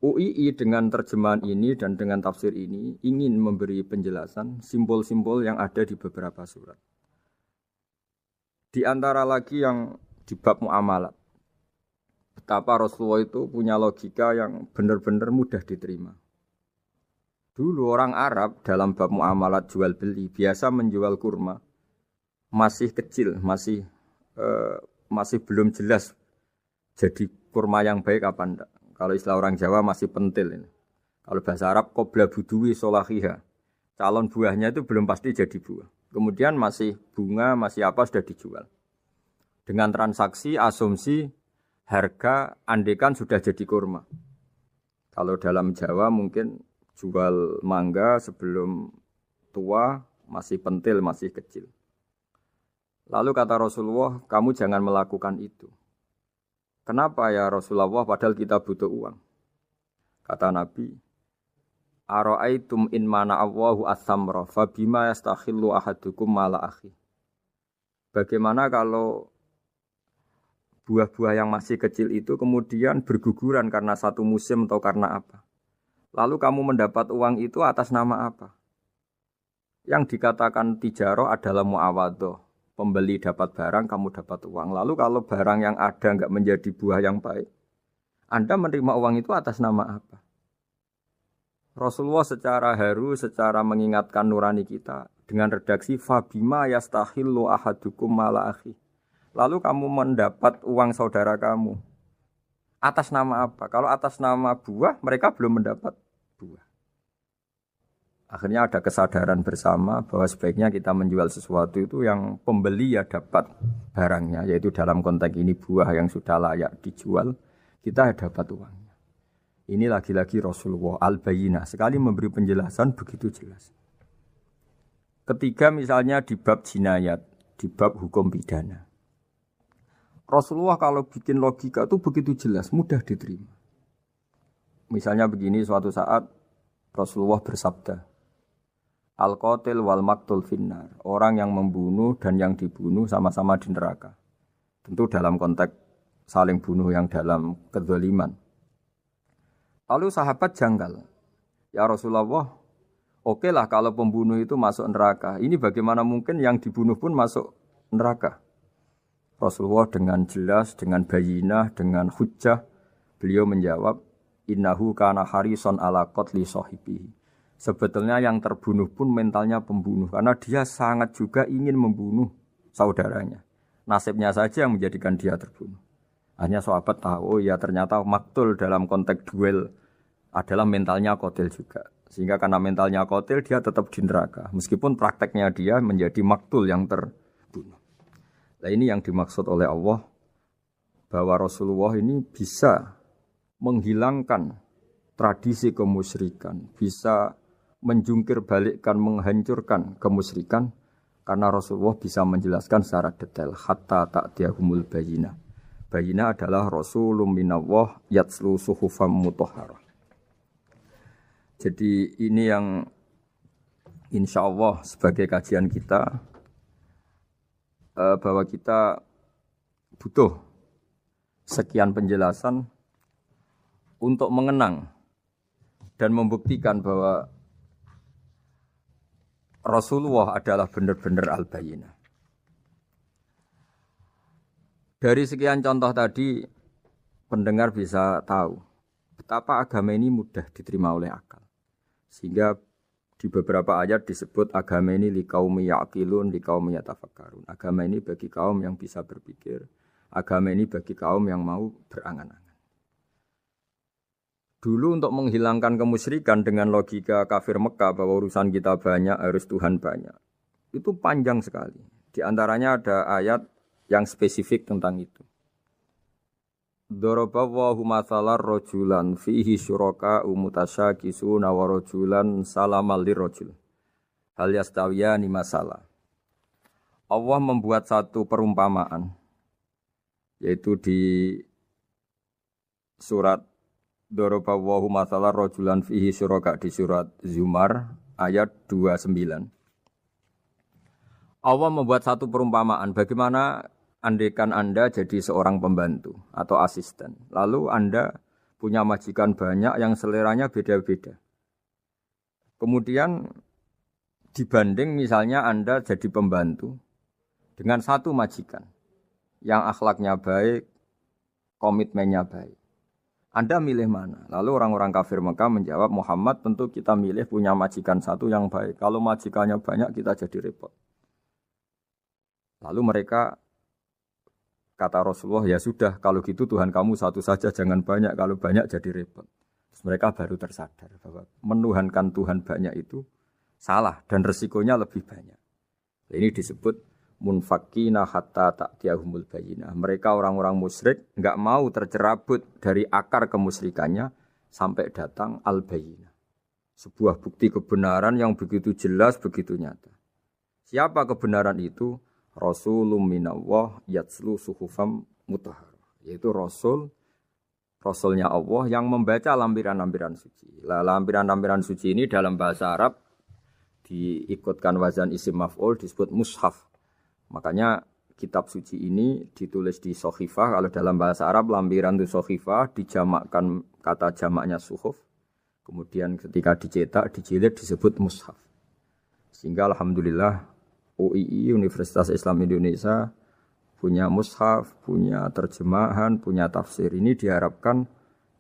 Speaker 1: UII dengan terjemahan ini dan dengan tafsir ini ingin memberi penjelasan simbol-simbol yang ada di beberapa surat. Di antara lagi yang di bab muamalat. Betapa Rasulullah itu punya logika yang benar-benar mudah diterima. Dulu orang Arab dalam bab muamalat jual beli biasa menjual kurma masih kecil, masih belum jelas jadi kurma yang baik apa enggak. Kalau istilah orang Jawa masih pentil ini. Kalau bahasa Arab qobla buduwi solahiha. Calon buahnya itu belum pasti jadi buah. Kemudian masih bunga, masih apa sudah dijual. Dengan transaksi asumsi harga andekan sudah jadi kurma. Kalau dalam Jawa mungkin jual mangga sebelum tua masih pentil, masih kecil. Lalu kata Rasulullah, kamu jangan melakukan itu. Kenapa ya Rasulullah padahal kita butuh uang? Kata Nabi, Ara'aitum in mana Allahu as-samra fa bima yastakhillu ahadukum mala akhi. Bagaimana kalau buah-buah yang masih kecil itu kemudian berguguran karena satu musim atau karena apa? Lalu kamu mendapat uang itu atas nama apa? Yang dikatakan tijarah adalah muawadhah. Pembeli dapat barang, kamu dapat uang. Lalu kalau barang yang ada enggak menjadi buah yang baik, Anda menerima uang itu atas nama apa? Rasulullah secara haru, secara mengingatkan nurani kita dengan redaksi fabima yastahillu ahadukum mala akhi. Lalu kamu mendapat uang saudara kamu atas nama apa? Kalau atas nama buah, mereka belum mendapat buah. Akhirnya ada kesadaran bersama bahwa sebaiknya kita menjual sesuatu itu yang pembeli ya dapat barangnya, yaitu dalam konteks ini buah yang sudah layak dijual, kita dapat uangnya. Ini lagi-lagi Rasulullah al-Bayyinah sekali memberi penjelasan begitu jelas. Ketiga misalnya di bab jinayat, di bab hukum pidana. Rasulullah kalau bikin logika itu begitu jelas, mudah diterima. Misalnya begini, suatu saat Rasulullah bersabda, Al-qatil wal maktul finnar. Orang yang membunuh dan yang dibunuh sama-sama di neraka. Tentu dalam konteks saling bunuh yang dalam kedzaliman. Lalu sahabat janggal. Ya Rasulullah, oke lah kalau pembunuh itu masuk neraka. Ini bagaimana mungkin yang dibunuh pun masuk neraka? Rasulullah dengan jelas, dengan bayinah, dengan hujjah, beliau menjawab, innahu kana harison ala qatli sahibihi. Sebetulnya yang terbunuh pun mentalnya pembunuh, karena dia sangat juga ingin membunuh saudaranya. Nasibnya saja yang menjadikan dia terbunuh. Hanya sahabat tahu, ya ternyata maktul dalam konteks duel adalah mentalnya qatil juga. Sehingga karena mentalnya qatil, dia tetap di neraka. Meskipun prakteknya dia menjadi maktul yang terbunuh. Nah ini yang dimaksud oleh Allah, bahwa Rasulullah ini bisa menghilangkan tradisi kemusyrikan, bisa menjungkir balikkan, menghancurkan kemusyrikan, karena Rasulullah bisa menjelaskan secara detail, hatta ta'tiyahumul bayyinah. Bayyinah adalah Rasulun minallah yatslu suhufam mutahharah. Jadi ini yang insya Allah sebagai kajian kita, bahwa kita butuh sekian penjelasan untuk mengenang dan membuktikan bahwa Rasulullah adalah benar-benar al-bayyinah. Dari sekian contoh tadi, pendengar bisa tahu betapa agama ini mudah diterima oleh akal. Sehingga di beberapa ayat disebut agama ini liqaumi ya'qilun, liqaumi yatafakkarun. Agama ini bagi kaum yang bisa berpikir. Agama ini bagi kaum yang mau berangan-angan. Dulu untuk menghilangkan kemusyrikan dengan logika kafir Mekah bahwa urusan kita banyak, harus Tuhan banyak. Itu panjang sekali. Di antaranya ada ayat yang spesifik tentang itu. Daraballahu mathalan rajulan fihi syuraka mutasyakisuna wa rajulan salamal lirajul. Hal yastawiyani masalah. Allah membuat satu perumpamaan, yaitu di surat Daraballahu mathalan rajulan fihi syuraka, di surat Zumar ayat 29. Allah membuat satu perumpamaan bagaimana andaikan Anda jadi seorang pembantu atau asisten, lalu Anda punya majikan banyak yang seleranya beda-beda. Kemudian dibanding misalnya Anda jadi pembantu dengan satu majikan yang akhlaknya baik, komitmennya baik. Anda milih mana? Lalu orang-orang kafir Mekah menjawab, Muhammad tentu kita milih punya majikan satu yang baik. Kalau majikannya banyak kita jadi repot. Lalu mereka kata Rasulullah, ya sudah, kalau gitu Tuhan kamu satu saja, jangan banyak, kalau banyak jadi repot. Terus mereka baru tersadar bahwa menuhankan Tuhan banyak itu salah dan resikonya lebih banyak. Ini disebut munfakina hatta ta'tiyahumul bayyinah. Mereka orang-orang musyrik enggak mau tercerabut dari akar kemusyrikannya sampai datang al-bayyinah. Sebuah bukti kebenaran yang begitu jelas, begitu nyata. Siapa kebenaran itu? Rasulun minallah yatslu suhufam mutahharah, yaitu Rasulnya Allah yang membaca lampiran-lampiran suci. Lampiran-lampiran suci ini dalam bahasa Arab diikutkan wazan isim maf'ul disebut mushaf. Makanya kitab suci ini ditulis di sohifah. Kalau dalam bahasa Arab lampiran itu sohifah, dijamakkan kata jamaknya suhuf. Kemudian ketika dicetak, dijilid disebut mushaf. Sehingga alhamdulillah UII, Universitas Islam Indonesia, punya mushaf, punya terjemahan, punya tafsir. Ini diharapkan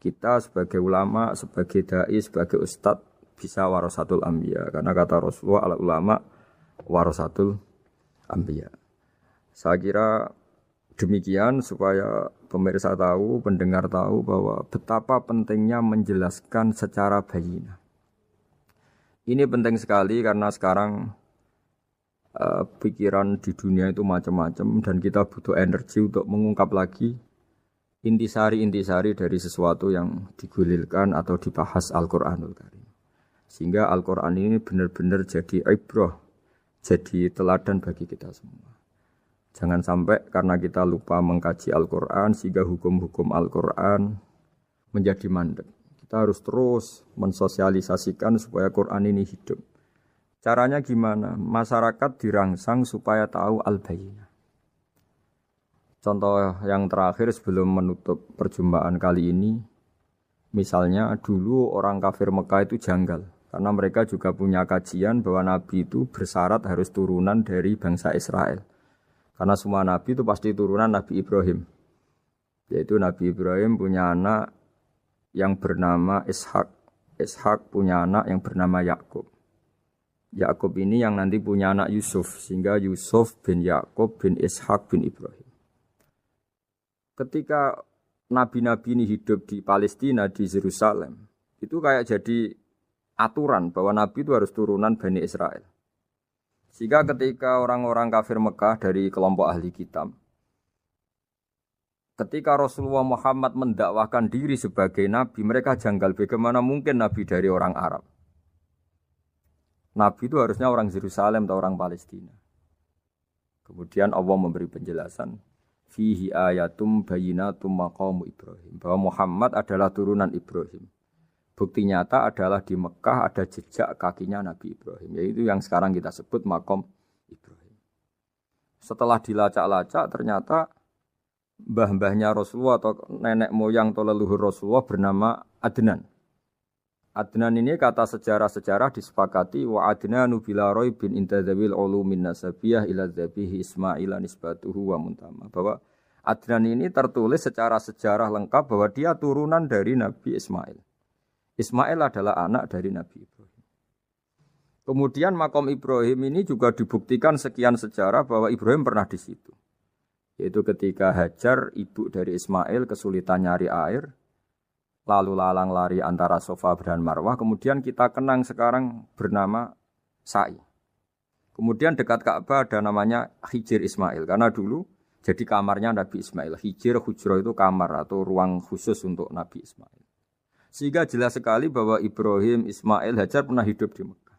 Speaker 1: kita sebagai ulama, sebagai da'i, sebagai ustadz bisa warasatul anbiya. Karena kata Rasulullah, al ulama warasatul anbiya. Saya kira demikian supaya pemirsa tahu, pendengar tahu bahwa betapa pentingnya menjelaskan secara bayyinah. Ini penting sekali karena sekarang pikiran di dunia itu macam-macam dan kita butuh energi untuk mengungkap lagi intisari-intisari dari sesuatu yang digulirkan atau dibahas Al-Qur'anul Karim. Sehingga Al-Qur'an ini benar-benar jadi ibrah, jadi teladan bagi kita semua. Jangan sampai karena kita lupa mengkaji Al-Qur'an sehingga hukum-hukum Al-Qur'an menjadi mandek. Kita harus terus mensosialisasikan supaya Quran ini hidup. Caranya gimana? Masyarakat dirangsang supaya tahu al-bayyinah. Contoh yang terakhir sebelum menutup perjumpaan kali ini, misalnya dulu orang kafir Mekah itu janggal. Karena mereka juga punya kajian bahwa Nabi itu bersyarat harus turunan dari bangsa Israel. Karena semua Nabi itu pasti turunan Nabi Ibrahim. Yaitu Nabi Ibrahim punya anak yang bernama Ishak. Ishak punya anak yang bernama Yakub. Yakub ini yang nanti punya anak Yusuf. Sehingga Yusuf bin Yakub bin Ishak bin Ibrahim. Ketika nabi-nabi ini hidup di Palestina, di Yerusalem, itu kayak jadi aturan bahwa nabi itu harus turunan Bani Israel. Sehingga ketika orang-orang kafir Mekah dari kelompok ahli kitab, ketika Rasulullah Muhammad mendakwahkan diri sebagai nabi, mereka janggal bagaimana mungkin nabi dari orang Arab. Nabi itu harusnya orang Yerusalem atau orang Palestina. Kemudian Allah memberi penjelasan, fihi ayatum bayyinatum maqamu Ibrahim, bahwa Muhammad adalah turunan Ibrahim. Bukti nyata adalah di Mekah ada jejak kakinya Nabi Ibrahim, yaitu yang sekarang kita sebut maqam Ibrahim. Setelah dilacak-lacak ternyata mbah-mbahnya Rasulullah atau nenek moyang atau leluhur Rasulullah bernama Adnan. Adnan ini kata sejarah-sejarah disepakati wa Adnanu bila raibin intadzawil ulumin nasabiyah ila dzabihi Ismail nisbatuhu wa muntama. Bahwa Adnan ini tertulis secara sejarah lengkap bahwa dia turunan dari Nabi Ismail. Ismail adalah anak dari Nabi Ibrahim. Kemudian makom Ibrahim ini juga dibuktikan sekian sejarah bahwa Ibrahim pernah di situ. Yaitu ketika Hajar, ibu dari Ismail, kesulitan nyari air, lalu lalang lari antara Safa dan Marwah, kemudian kita kenang sekarang bernama Sa'i. Kemudian dekat Ka'bah ada namanya Hijir Ismail, karena dulu jadi kamarnya Nabi Ismail. Hijir, hujro itu kamar atau ruang khusus untuk Nabi Ismail. Sehingga jelas sekali bahwa Ibrahim, Ismail, Hajar pernah hidup di Mekah.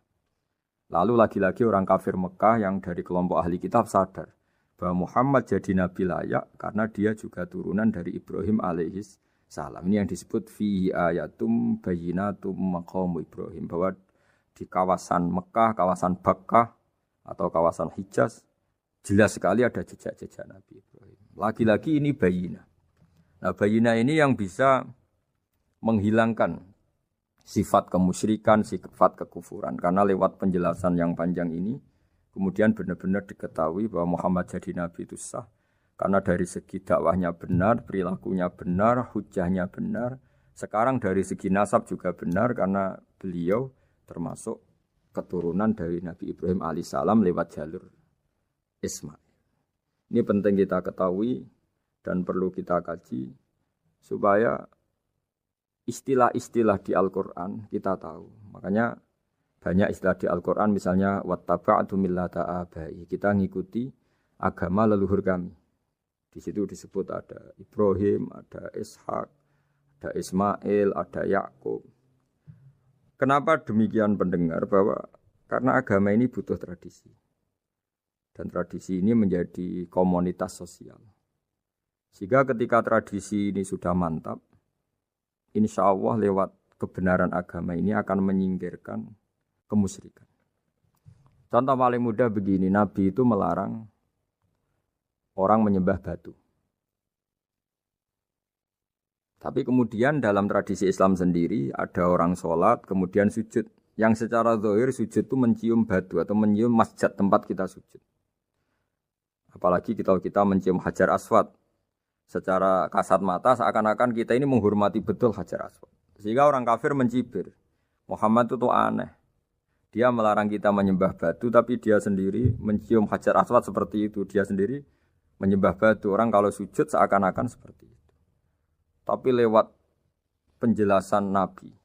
Speaker 1: Lalu lagi-lagi orang kafir Mekah yang dari kelompok ahli kitab sadar bahwa Muhammad jadi nabi layak karena dia juga turunan dari Ibrahim alaihis salam. Ini yang disebut fihi ayatum bayyinatum maqamu Ibrahim, bahwa di kawasan Mekah, kawasan Bakkah atau kawasan Hijaz jelas sekali ada jejak-jejak Nabi Ibrahim. Lagi-lagi ini bayyinah. Nah, bayyinah ini yang bisa menghilangkan sifat kemusyrikan, sifat kekufuran. Karena lewat penjelasan yang panjang ini, kemudian benar-benar diketahui bahwa Muhammad jadi nabi itu sah. Karena dari segi dakwahnya benar, perilakunya benar, hujahnya benar. Sekarang dari segi nasab juga benar karena beliau termasuk keturunan dari Nabi Ibrahim alaihissalam lewat jalur Ismail. Ini penting kita ketahui dan perlu kita kaji supaya istilah-istilah di Al-Quran kita tahu. Makanya banyak istilah di Al-Quran, misalnya wattaba'tu millata abai, kita ngikuti agama leluhur kami. Di situ disebut ada Ibrahim, ada Ishak, ada Ismail, ada Yakub. Kenapa demikian pendengar? Bahwa karena agama ini butuh tradisi. Dan tradisi ini menjadi komunitas sosial. Sehingga ketika tradisi ini sudah mantap, insya Allah lewat kebenaran agama ini akan menyingkirkan kemusyrikan. Contoh paling mudah begini, Nabi itu melarang orang menyembah batu. Tapi kemudian dalam tradisi Islam sendiri ada orang sholat kemudian sujud. Yang secara zahir sujud itu mencium batu atau mencium masjid tempat kita sujud. Apalagi kita mencium Hajar Aswad. Secara kasat mata seakan-akan kita ini menghormati betul Hajar Aswad. Sehingga orang kafir mencibir. Muhammad itu aneh. Dia melarang kita menyembah batu, tapi dia sendiri mencium Hajar Aswad seperti itu. Dia sendiri menyembah batu. Orang kalau sujud seakan-akan seperti itu. Tapi lewat penjelasan Nabi,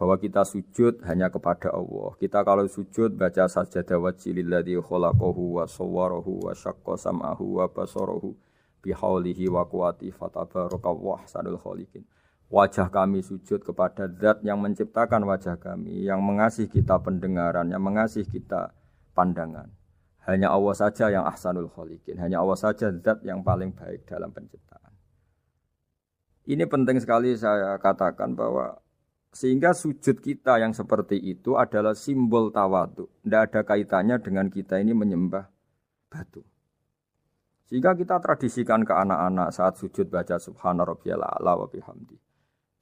Speaker 1: bahwa kita sujud hanya kepada Allah. Kita kalau sujud baca sajadah wajhililladzi khalaqahu wa sawwarahu wa syaqqa sam'ahu wa basarahu bihaulihi wa quwwati fatabarakallahu ahsanul khaliqin. Wajah kami sujud kepada zat yang menciptakan wajah kami, yang mengasih kita pendengaran, yang mengasih kita pandangan. Hanya Allah saja yang ahsanul khaliqin, hanya Allah saja zat yang paling baik dalam penciptaan. Ini penting sekali saya katakan bahwa sehingga sujud kita yang seperti itu adalah simbol tawadhu. Tidak ada kaitannya dengan kita ini menyembah batu. Sehingga kita tradisikan ke anak-anak saat sujud baca subhana rabbiyal a'la wa bihamdi.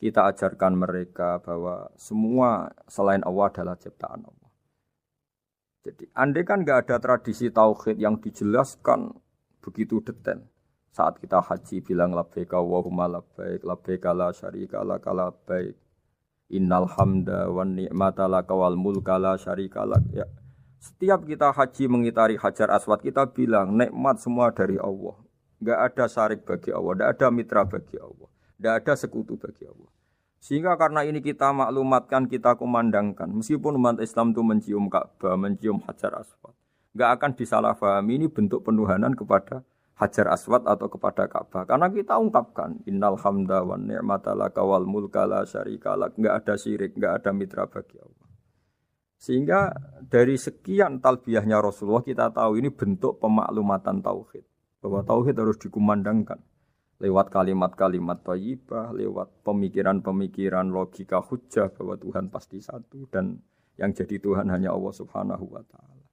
Speaker 1: Kita ajarkan mereka bahwa semua selain Allah adalah ciptaan Allah. Jadi andai kan enggak ada tradisi tauhid yang dijelaskan begitu detail. Saat kita haji bilang labbaik Allahumma labbaik, labbaik la syarika lak labbaik. Innal hamda wan ni'mata laka wal mulka la syarika lak. Ya. Setiap kita haji mengitari Hajar Aswad kita bilang nikmat semua dari Allah. Enggak ada syarik bagi Allah, enggak ada mitra bagi Allah, enggak ada sekutu bagi Allah. Sehingga karena ini kita maklumatkan, kita kumandangkan. Meskipun umat Islam itu mencium Ka'bah, mencium Hajar Aswad, enggak akan disalahpahami ini bentuk penuhanan kepada Hajar Aswad atau kepada Ka'bah. Karena kita ungkapkan innal hamda wan ni'mata laka wal mulka la syarika lak. Enggak ada syirik, enggak ada mitra bagi Allah. Sehingga dari sekian talbiyahnya Rasulullah kita tahu ini bentuk pemaklumatan tauhid. Bahwa tauhid harus dikumandangkan lewat kalimat-kalimat thayyibah, lewat pemikiran-pemikiran logika hujjah bahwa Tuhan pasti satu dan yang jadi Tuhan hanya Allah Subhanahu wa taala.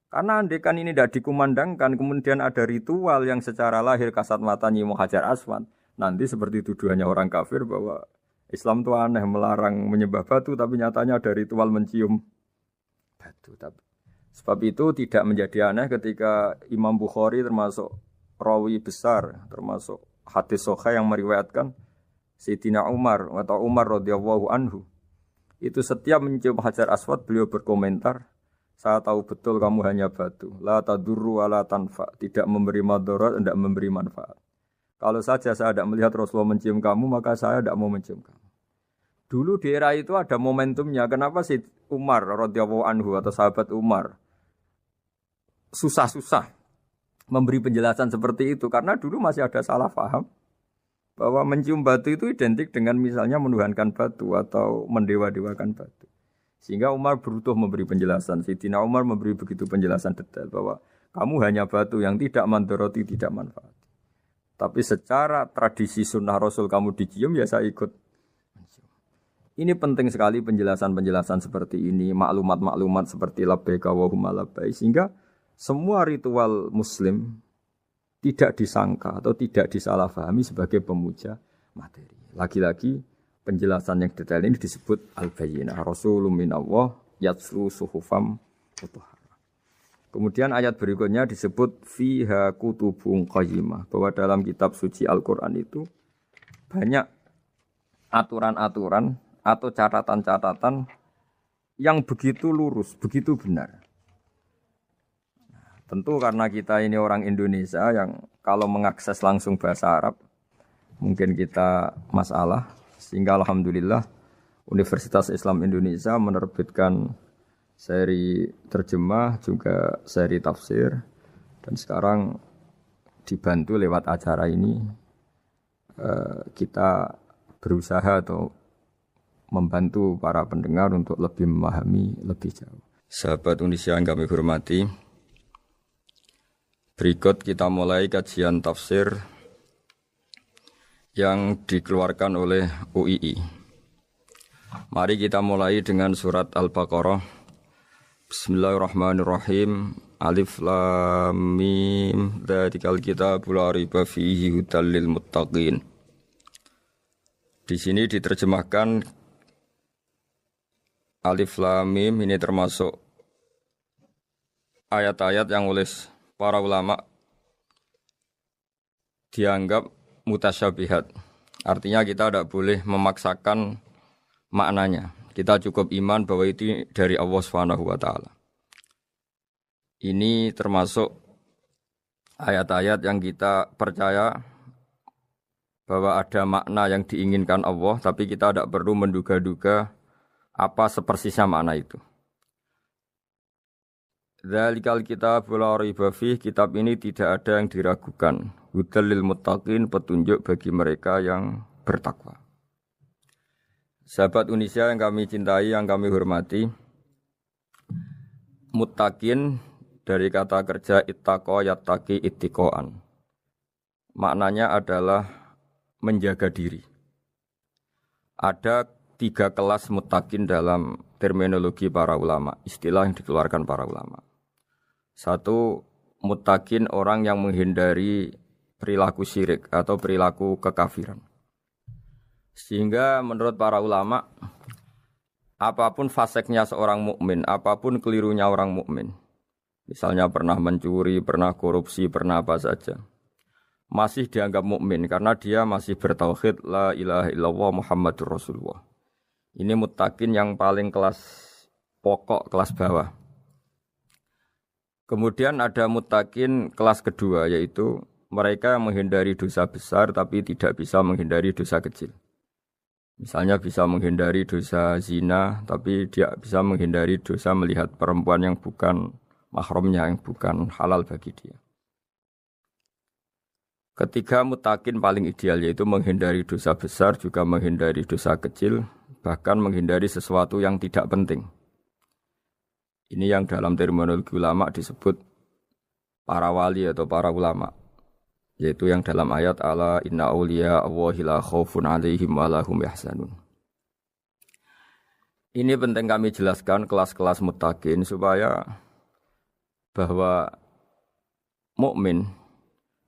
Speaker 1: Karena andekan ini tidak dikumandangkan, kemudian ada ritual yang secara lahir kasat mata nyium Hajar Aswad. Nanti seperti tuduhannya orang kafir bahwa Islam itu aneh, melarang menyembah batu, tapi nyatanya ada ritual mencium batu. Sebab itu tidak menjadi aneh ketika Imam Bukhari termasuk rawi besar, termasuk hadis sahih yang meriwayatkan Sayyidina Umar atau Umar radhiyallahu anhu. Itu setiap mencium Hajar Aswad beliau berkomentar, saya tahu betul kamu hanya batu. La tadurru wa la tanfa. Tidak memberi madarat, tidak memberi manfaat. Kalau saja saya tidak melihat Rasulullah mencium kamu, maka saya tidak mau mencium kamu. Dulu di era itu ada momentumnya. Kenapa sih Umar radhiyallahu anhu atau sahabat Umar susah-susah memberi penjelasan seperti itu? Karena dulu masih ada salah paham bahwa mencium batu itu identik dengan misalnya menuhankan batu atau mendewa-dewakan batu. Sehingga Umar berutuh memberi penjelasan. Sayyidina Umar memberi begitu penjelasan detail bahwa kamu hanya batu yang tidak mandoroti, tidak manfaat. Tapi secara tradisi sunnah Rasul kamu dicium, ya saya ikut. Ini penting sekali penjelasan-penjelasan seperti ini, maklumat-maklumat seperti labbaik Allahumma labbaik, sehingga semua ritual Muslim tidak disangka atau tidak disalahpahami sebagai pemuja materi. Lagi-lagi penjelasan yang detail ini disebut al-bayyinah. Rasulun minallah yatslu suhufam mutahharah. Kemudian ayat berikutnya disebut fiha kutubun qayyimah, bahwa dalam kitab suci Al-Qur'an itu banyak aturan-aturan atau catatan-catatan yang begitu lurus, begitu benar. Tentu karena kita ini orang Indonesia yang kalau mengakses langsung bahasa Arab mungkin kita masalah. Sehingga alhamdulillah Universitas Islam Indonesia menerbitkan seri terjemah juga seri tafsir, dan sekarang dibantu lewat acara ini kita berusaha atau membantu para pendengar untuk lebih memahami lebih jauh. Sahabat Indonesia yang kami hormati, berikut kita mulai kajian tafsir yang dikeluarkan oleh UII. Mari kita mulai dengan surat Al-Baqarah. Bismillahirrahmanirrahim. Alif Lam Mim. Dzalikal kitabul la raiba fihi hudal lil muttaqin. Di sini diterjemahkan Alif Lam Mim, ini termasuk ayat-ayat yang oleh para ulama dianggap mutasyabihat. Artinya kita tidak boleh memaksakan maknanya. Kita cukup iman bahwa itu dari Allah Subhanahu wa taala. Ini termasuk ayat-ayat yang kita percaya bahwa ada makna yang diinginkan Allah, tapi kita tidak perlu menduga-duga Apa sepersisnya makna itu? Dzalikal kitab la raiba fih, kitab ini tidak ada yang diragukan. Hudal lil muttaqin, petunjuk bagi mereka yang bertakwa. Sahabat Unisia yang kami cintai, yang kami hormati, muttaqin dari kata kerja ittaqa yattaqi ittiqaan. Maknanya adalah menjaga diri. Ada 3 kelas muttaqin dalam terminologi para ulama, istilah yang dikeluarkan para ulama. 1, muttaqin orang yang menghindari perilaku syirik atau perilaku kekafiran. Sehingga menurut para ulama, apapun faseknya seorang mukmin, apapun kelirunya orang mukmin, misalnya pernah mencuri, pernah korupsi, pernah apa saja, masih dianggap mukmin karena dia masih bertauhid la ilaha illallah Muhammadur Rasulullah. Ini muttaqin yang paling kelas pokok, kelas bawah. Kemudian ada muttaqin kelas kedua, yaitu mereka yang menghindari dosa besar tapi tidak bisa menghindari dosa kecil. Misalnya bisa menghindari dosa zina, tapi dia bisa menghindari dosa melihat perempuan yang bukan mahramnya, yang bukan halal bagi dia. Ketiga muttaqin paling ideal yaitu menghindari dosa besar, juga menghindari dosa kecil, bahkan menghindari sesuatu yang tidak penting. Ini yang dalam terminologi ulama disebut para wali atau para ulama, yaitu yang dalam ayat ala inna awliya Allahi la khaufun alaihim wa lahum yahzanun. Ini penting kami jelaskan kelas-kelas muttaqin supaya bahwa mukmin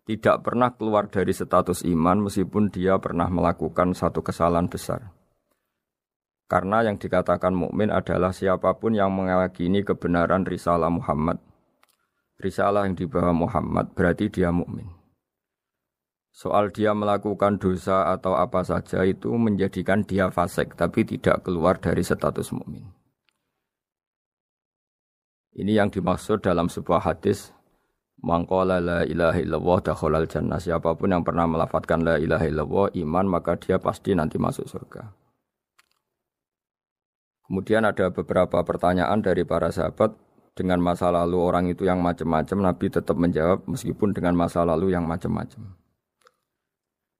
Speaker 1: tidak pernah keluar dari status iman meskipun dia pernah melakukan satu kesalahan besar. Karena yang dikatakan mukmin adalah siapapun yang meyakini kebenaran risalah Muhammad, risalah yang dibawa Muhammad, berarti dia mukmin. Soal dia melakukan dosa atau apa saja itu menjadikan dia fasik, tapi tidak keluar dari status mukmin. Ini yang dimaksud dalam sebuah hadis, man qala la ilaha illallah dakhalal jannah. Siapapun yang pernah melafadzkan la ilaha illallah iman, maka dia pasti nanti masuk surga. Kemudian ada beberapa pertanyaan dari para sahabat dengan masa lalu orang itu yang macam-macam, Nabi tetap menjawab meskipun dengan masa lalu yang macam-macam.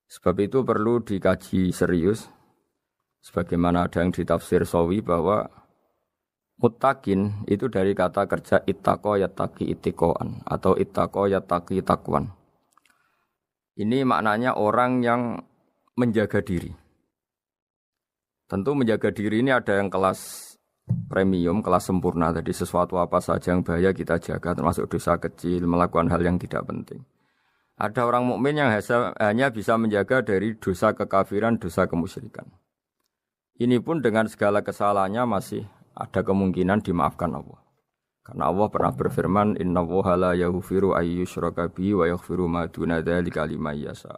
Speaker 1: Sebab itu perlu dikaji serius, sebagaimana ada yang ditafsir Sawi bahwa muttaqin itu dari kata kerja ittaqa yattaqi ittiqaan atau ittaqa yattaqi taqwan. Ini maknanya orang yang menjaga diri. Tentu menjaga diri ini ada yang kelas premium, kelas sempurna. Jadi sesuatu apa saja yang bahaya kita jaga, termasuk dosa kecil, melakukan hal yang tidak penting. Ada orang mukmin yang hanya bisa menjaga dari dosa kekafiran, dosa kemusyrikan. Ini pun dengan segala kesalahannya masih ada kemungkinan dimaafkan Allah. Karena Allah pernah berfirman, innallaha la yaghfiru ayyushraka bihi wa yaghfiru ma duna dzalika liman yasha.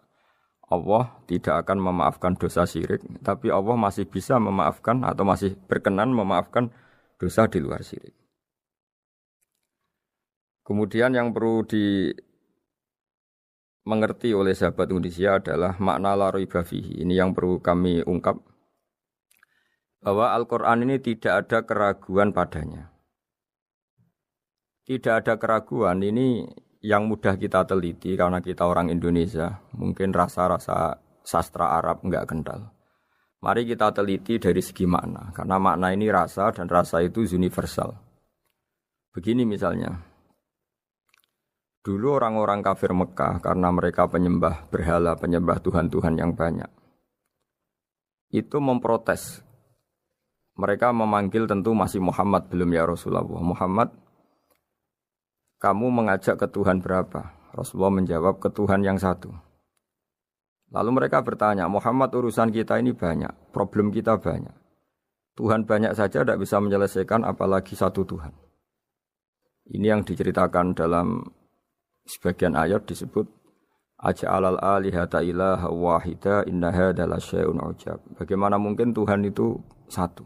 Speaker 1: Allah tidak akan memaafkan dosa syirik, tapi Allah masih bisa memaafkan atau masih berkenan memaafkan dosa di luar syirik. Kemudian yang perlu dimengerti oleh sahabat Indonesia adalah makna la raiba fihi. Ini yang perlu kami ungkap, bahwa Al-Quran ini tidak ada keraguan padanya. Tidak ada keraguan ini yang mudah kita teliti karena kita orang Indonesia, mungkin rasa-rasa sastra Arab enggak kental. Mari kita teliti dari segi makna, karena makna ini rasa dan rasa itu universal. Begini misalnya, dulu orang-orang kafir Mekah karena mereka penyembah berhala, penyembah Tuhan-Tuhan yang banyak, itu memprotes. Mereka memanggil tentu masih Muhammad, belum ya Rasulullah. Muhammad, kamu mengajak ke Tuhan berapa? Rasulullah menjawab, ke Tuhan yang satu. Lalu mereka bertanya, Muhammad urusan kita ini banyak, problem kita banyak. Tuhan banyak saja tidak bisa menyelesaikan, apalagi satu Tuhan. Ini yang diceritakan dalam sebagian ayat disebut, Aja'alal alihata ilaha wahida inna hadza lasyai'un ujab. Bagaimana mungkin Tuhan itu satu?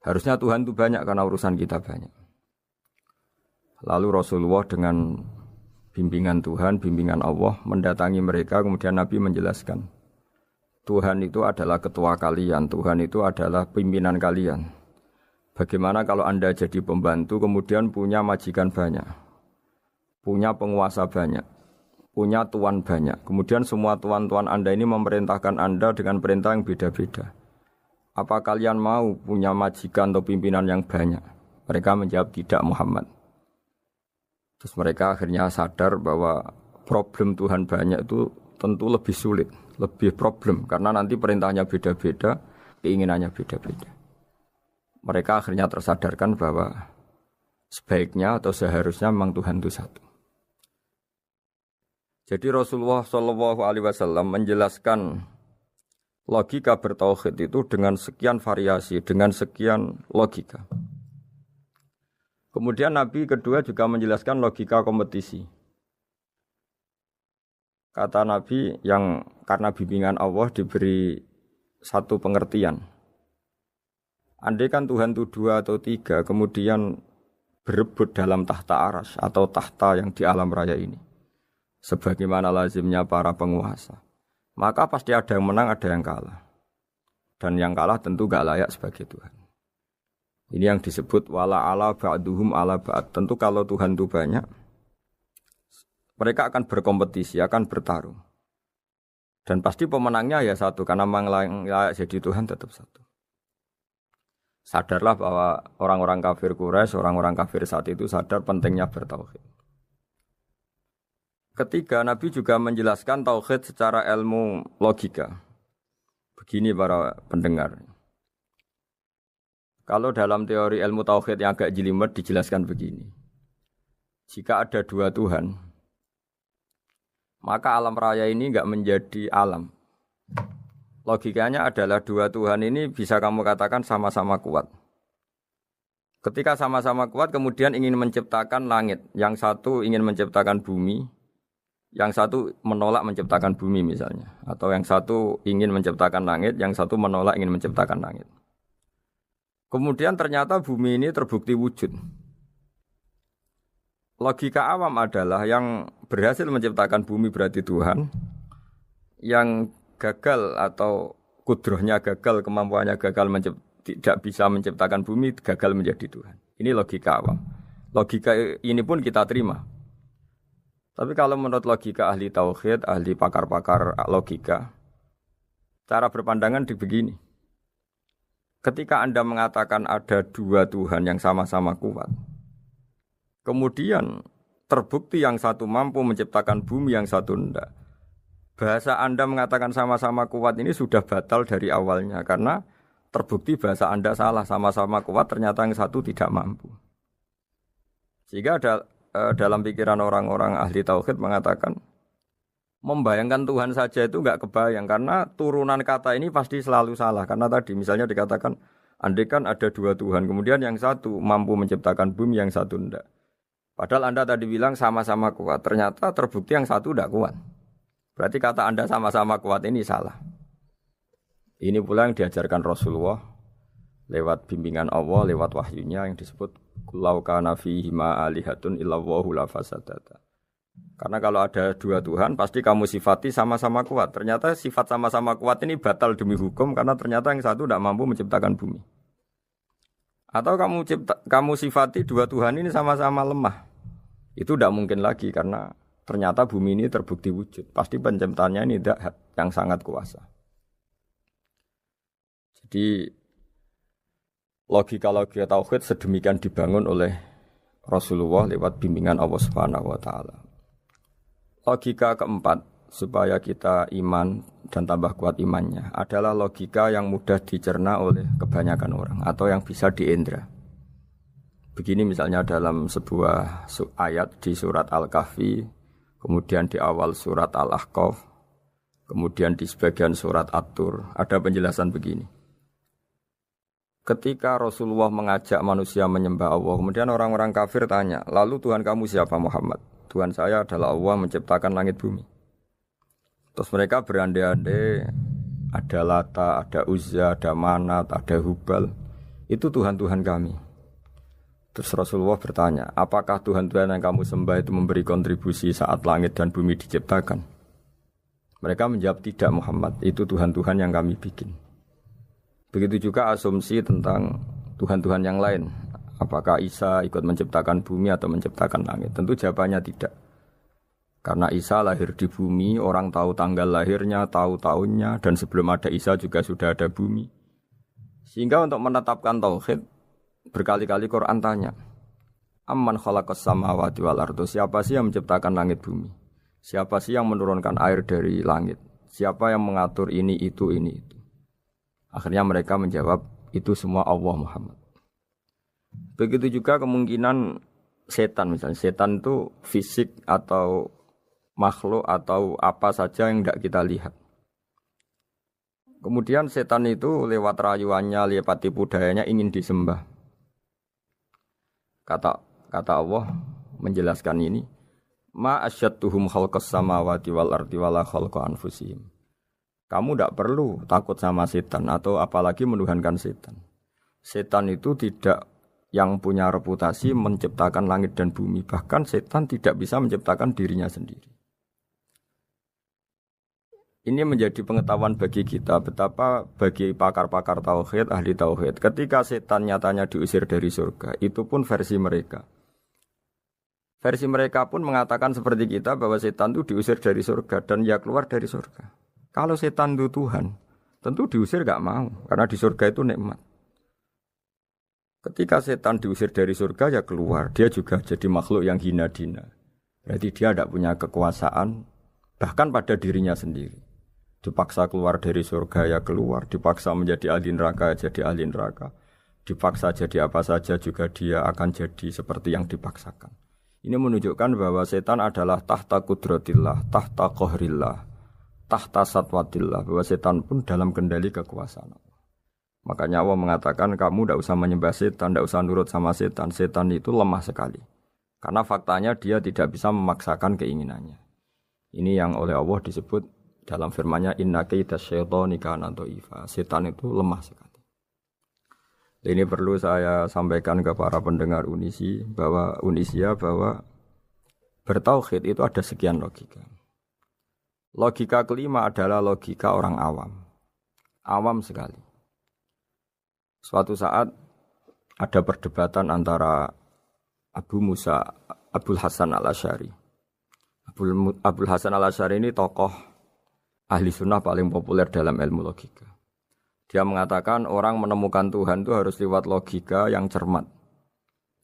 Speaker 1: Harusnya Tuhan itu banyak karena urusan kita banyak. Lalu Rasulullah dengan bimbingan Tuhan, bimbingan Allah mendatangi mereka, kemudian Nabi menjelaskan, Tuhan itu adalah ketua kalian, Tuhan itu adalah pimpinan kalian. Bagaimana kalau Anda jadi pembantu kemudian punya majikan banyak, punya penguasa banyak, punya tuan banyak. Kemudian semua tuan-tuan Anda ini memerintahkan Anda dengan perintah yang beda-beda. Apa kalian mau punya majikan atau pimpinan yang banyak? Mereka menjawab tidak, Muhammad. Terus mereka akhirnya sadar bahwa problem Tuhan banyak itu tentu lebih sulit, lebih problem. Karena nanti perintahnya beda-beda, keinginannya beda-beda. Mereka akhirnya tersadarkan bahwa sebaiknya atau seharusnya memang Tuhan itu satu. Jadi Rasulullah SAW menjelaskan logika bertauhid itu dengan sekian variasi, dengan sekian logika. Kemudian Nabi kedua juga menjelaskan logika kompetisi. Kata Nabi yang karena bimbingan Allah diberi satu pengertian. Andai kan Tuhan itu 2 atau 3, kemudian berebut dalam tahta aras atau tahta yang di alam raya ini. Sebagaimana lazimnya para penguasa. Maka pasti ada yang menang, ada yang kalah. Dan yang kalah tentu gak layak sebagai Tuhan. Ini yang disebut wala ala ba'duhum ala ba'd. Tentu kalau Tuhan itu banyak, mereka akan berkompetisi, akan bertarung. Dan pasti pemenangnya ya satu, karena memang layak jadi Tuhan tetap satu. Sadarlah bahwa orang-orang kafir Quraisy, orang-orang kafir saat itu sadar pentingnya bertauhid. Ketiga, Nabi juga menjelaskan tauhid secara ilmu logika. Begini para pendengar. Kalau dalam teori ilmu tauhid yang agak jelimet dijelaskan begini. Jika ada 2 Tuhan, maka alam raya ini enggak menjadi alam. Logikanya adalah 2 Tuhan ini bisa kamu katakan sama-sama kuat. Ketika sama-sama kuat kemudian ingin menciptakan langit. Yang satu ingin menciptakan bumi. Yang satu menolak menciptakan bumi misalnya. Atau yang satu ingin menciptakan langit. Yang satu menolak ingin menciptakan langit. Kemudian ternyata bumi ini terbukti wujud. Logika awam adalah yang berhasil menciptakan bumi berarti Tuhan. Yang gagal atau kudrohnya gagal, kemampuannya gagal tidak bisa menciptakan bumi, gagal menjadi Tuhan. Ini logika awam. Logika ini pun kita terima. Tapi kalau menurut logika ahli tauhid, ahli pakar-pakar logika, cara berpandangan begini. Ketika Anda mengatakan ada 2 Tuhan yang sama-sama kuat, kemudian terbukti yang satu mampu menciptakan bumi, yang satu tidak. Bahasa Anda mengatakan sama-sama kuat ini sudah batal dari awalnya karena terbukti bahasa Anda salah, sama-sama kuat ternyata yang satu tidak mampu. Sehingga dalam pikiran orang-orang ahli tauhid mengatakan membayangkan Tuhan saja itu enggak kebayang karena turunan kata ini pasti selalu salah. Karena tadi misalnya dikatakan andai kan ada 2 Tuhan, kemudian yang satu mampu menciptakan bumi, yang satu tidak. Padahal Anda tadi bilang sama-sama kuat, ternyata terbukti yang satu tidak kuat. Berarti kata Anda sama-sama kuat ini salah. Ini pula yang diajarkan Rasulullah lewat bimbingan Allah, lewat wahyunya yang disebut Kulau kana fihi ma alihatun illallahu la fasadata. Karena kalau ada 2 Tuhan pasti kamu sifati sama-sama kuat. Ternyata sifat sama-sama kuat ini batal demi hukum karena ternyata yang satu tidak mampu menciptakan bumi. Atau kamu sifati 2 Tuhan ini sama-sama lemah. Itu tidak mungkin lagi karena ternyata bumi ini terbukti wujud. Pasti penciptanya ini tidak yang sangat kuasa. Jadi logika-logika tauhid sedemikian dibangun oleh Rasulullah lewat bimbingan Allah Subhanahu wa taala. Logika keempat supaya kita iman dan tambah kuat imannya adalah logika yang mudah dicerna oleh kebanyakan orang atau yang bisa diindra. Begini misalnya dalam sebuah ayat di surat Al-Kahfi, kemudian di awal surat Al-Ahqaf, kemudian di sebagian surat At-Tur, ada penjelasan begini. Ketika Rasulullah mengajak manusia menyembah Allah, kemudian orang-orang kafir tanya, lalu Tuhan kamu siapa Muhammad? Tuhan saya adalah Allah menciptakan langit bumi. Terus mereka berandai-andai, ada Lata, ada Uzza, ada Manat, ada Hubal. Itu Tuhan-Tuhan kami. Terus Rasulullah bertanya, apakah Tuhan-Tuhan yang kamu sembah itu memberi kontribusi saat langit dan bumi diciptakan? Mereka menjawab, tidak Muhammad, itu Tuhan-Tuhan yang kami bikin. Begitu juga asumsi tentang Tuhan-Tuhan yang lain. Apakah Isa ikut menciptakan bumi atau menciptakan langit? Tentu jawabannya tidak. Karena Isa lahir di bumi, orang tahu tanggal lahirnya, tahu tahunnya, dan sebelum ada Isa juga sudah ada bumi. Sehingga untuk menetapkan tauhid, berkali-kali Quran tanya, Amman khalaqas samawati wal ardo, siapa sih yang menciptakan langit bumi? Siapa sih yang menurunkan air dari langit? Siapa yang mengatur ini, itu. Akhirnya mereka menjawab, itu semua Allah Muhammad. Begitu juga kemungkinan setan misalnya. Setan itu fisik atau makhluk atau apa saja yang tidak kita lihat. Kemudian setan itu lewat rayuannya, lewat tipu dayanya ingin disembah. Kata Allah menjelaskan ini, ma asyadduhum khalqas samawati wal ardi wala khalqa anfusihim. Kamu tidak perlu takut sama setan atau apalagi menuhankan setan. Setan itu tidak yang punya reputasi menciptakan langit dan bumi. Bahkan setan tidak bisa menciptakan dirinya sendiri. Ini menjadi pengetahuan bagi kita betapa bagi pakar-pakar tauhid, ahli tauhid, ketika setan nyatanya diusir dari surga, itu pun versi mereka. Versi mereka pun mengatakan seperti kita bahwa setan itu diusir dari surga dan ya keluar dari surga. Kalau setan itu Tuhan, tentu diusir gak mau karena di surga itu nikmat. Ketika setan diusir dari surga ya keluar, dia juga jadi makhluk yang hina dina. Berarti dia tidak punya kekuasaan bahkan pada dirinya sendiri. Dipaksa keluar dari surga ya keluar, dipaksa menjadi ahli neraka jadi ahli neraka, dipaksa jadi apa saja juga dia akan jadi seperti yang dipaksakan. Ini menunjukkan bahwa setan adalah tahta kudratillah, tahta qahrillah, tahta satwatillah, bahwa setan pun dalam kendali kekuasaan. Makanya Allah mengatakan kamu tidak usah menyembah setan, tidak usah nurut sama setan. Setan itu lemah sekali. Karena faktanya dia tidak bisa memaksakan keinginannya. Ini yang oleh Allah disebut dalam firman-Nya inna kaida syaitani kana dhaifa. Setan itu lemah sekali. Ini perlu saya sampaikan ke para pendengar Unisia bahwa bertauhid itu ada sekian logika. Logika kelima adalah logika orang awam. Awam sekali. Suatu saat ada perdebatan antara Abul Hasan al-Asy'ari. Abul Hasan al-Asy'ari ini tokoh ahli sunnah paling populer dalam ilmu logika. Dia mengatakan orang menemukan Tuhan itu harus lewat logika yang cermat.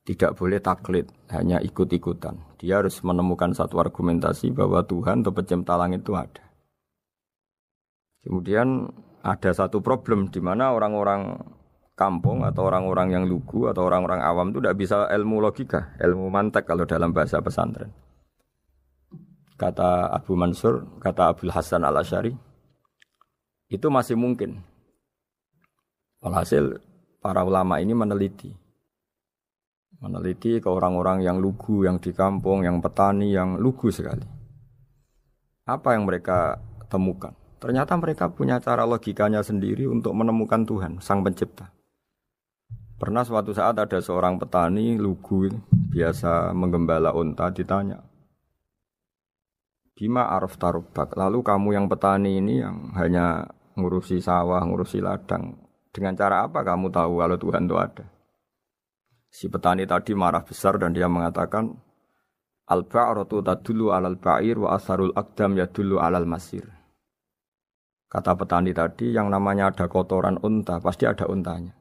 Speaker 1: Tidak boleh taklid, hanya ikut-ikutan. Dia harus menemukan satu argumentasi bahwa Tuhan atau pencipta langit itu ada. Kemudian ada satu problem di mana orang-orang kampung atau orang-orang yang lugu atau orang-orang awam itu tidak bisa ilmu logika, ilmu mantek kalau dalam bahasa pesantren. Kata Abu Mansur, kata Abul Hasan al-Asy'ari, itu masih mungkin. Walhasil para ulama ini meneliti ke orang-orang yang lugu, yang di kampung, yang petani, yang lugu sekali. Apa yang mereka temukan? Ternyata mereka punya cara logikanya sendiri untuk menemukan Tuhan, Sang Pencipta. Pernah suatu saat ada seorang petani lugu biasa menggembala unta ditanya, Bima araf tarubak, lalu kamu yang petani ini yang hanya ngurusi sawah, ngurusi ladang, dengan cara apa kamu tahu kalau Tuhan itu ada? Si petani tadi marah besar dan dia mengatakan, Al-ba'ratu tadullu alal ba'ir wa asharul aqdam yadullu alal masir. Kata petani tadi, yang namanya ada kotoran unta, pasti ada untanya.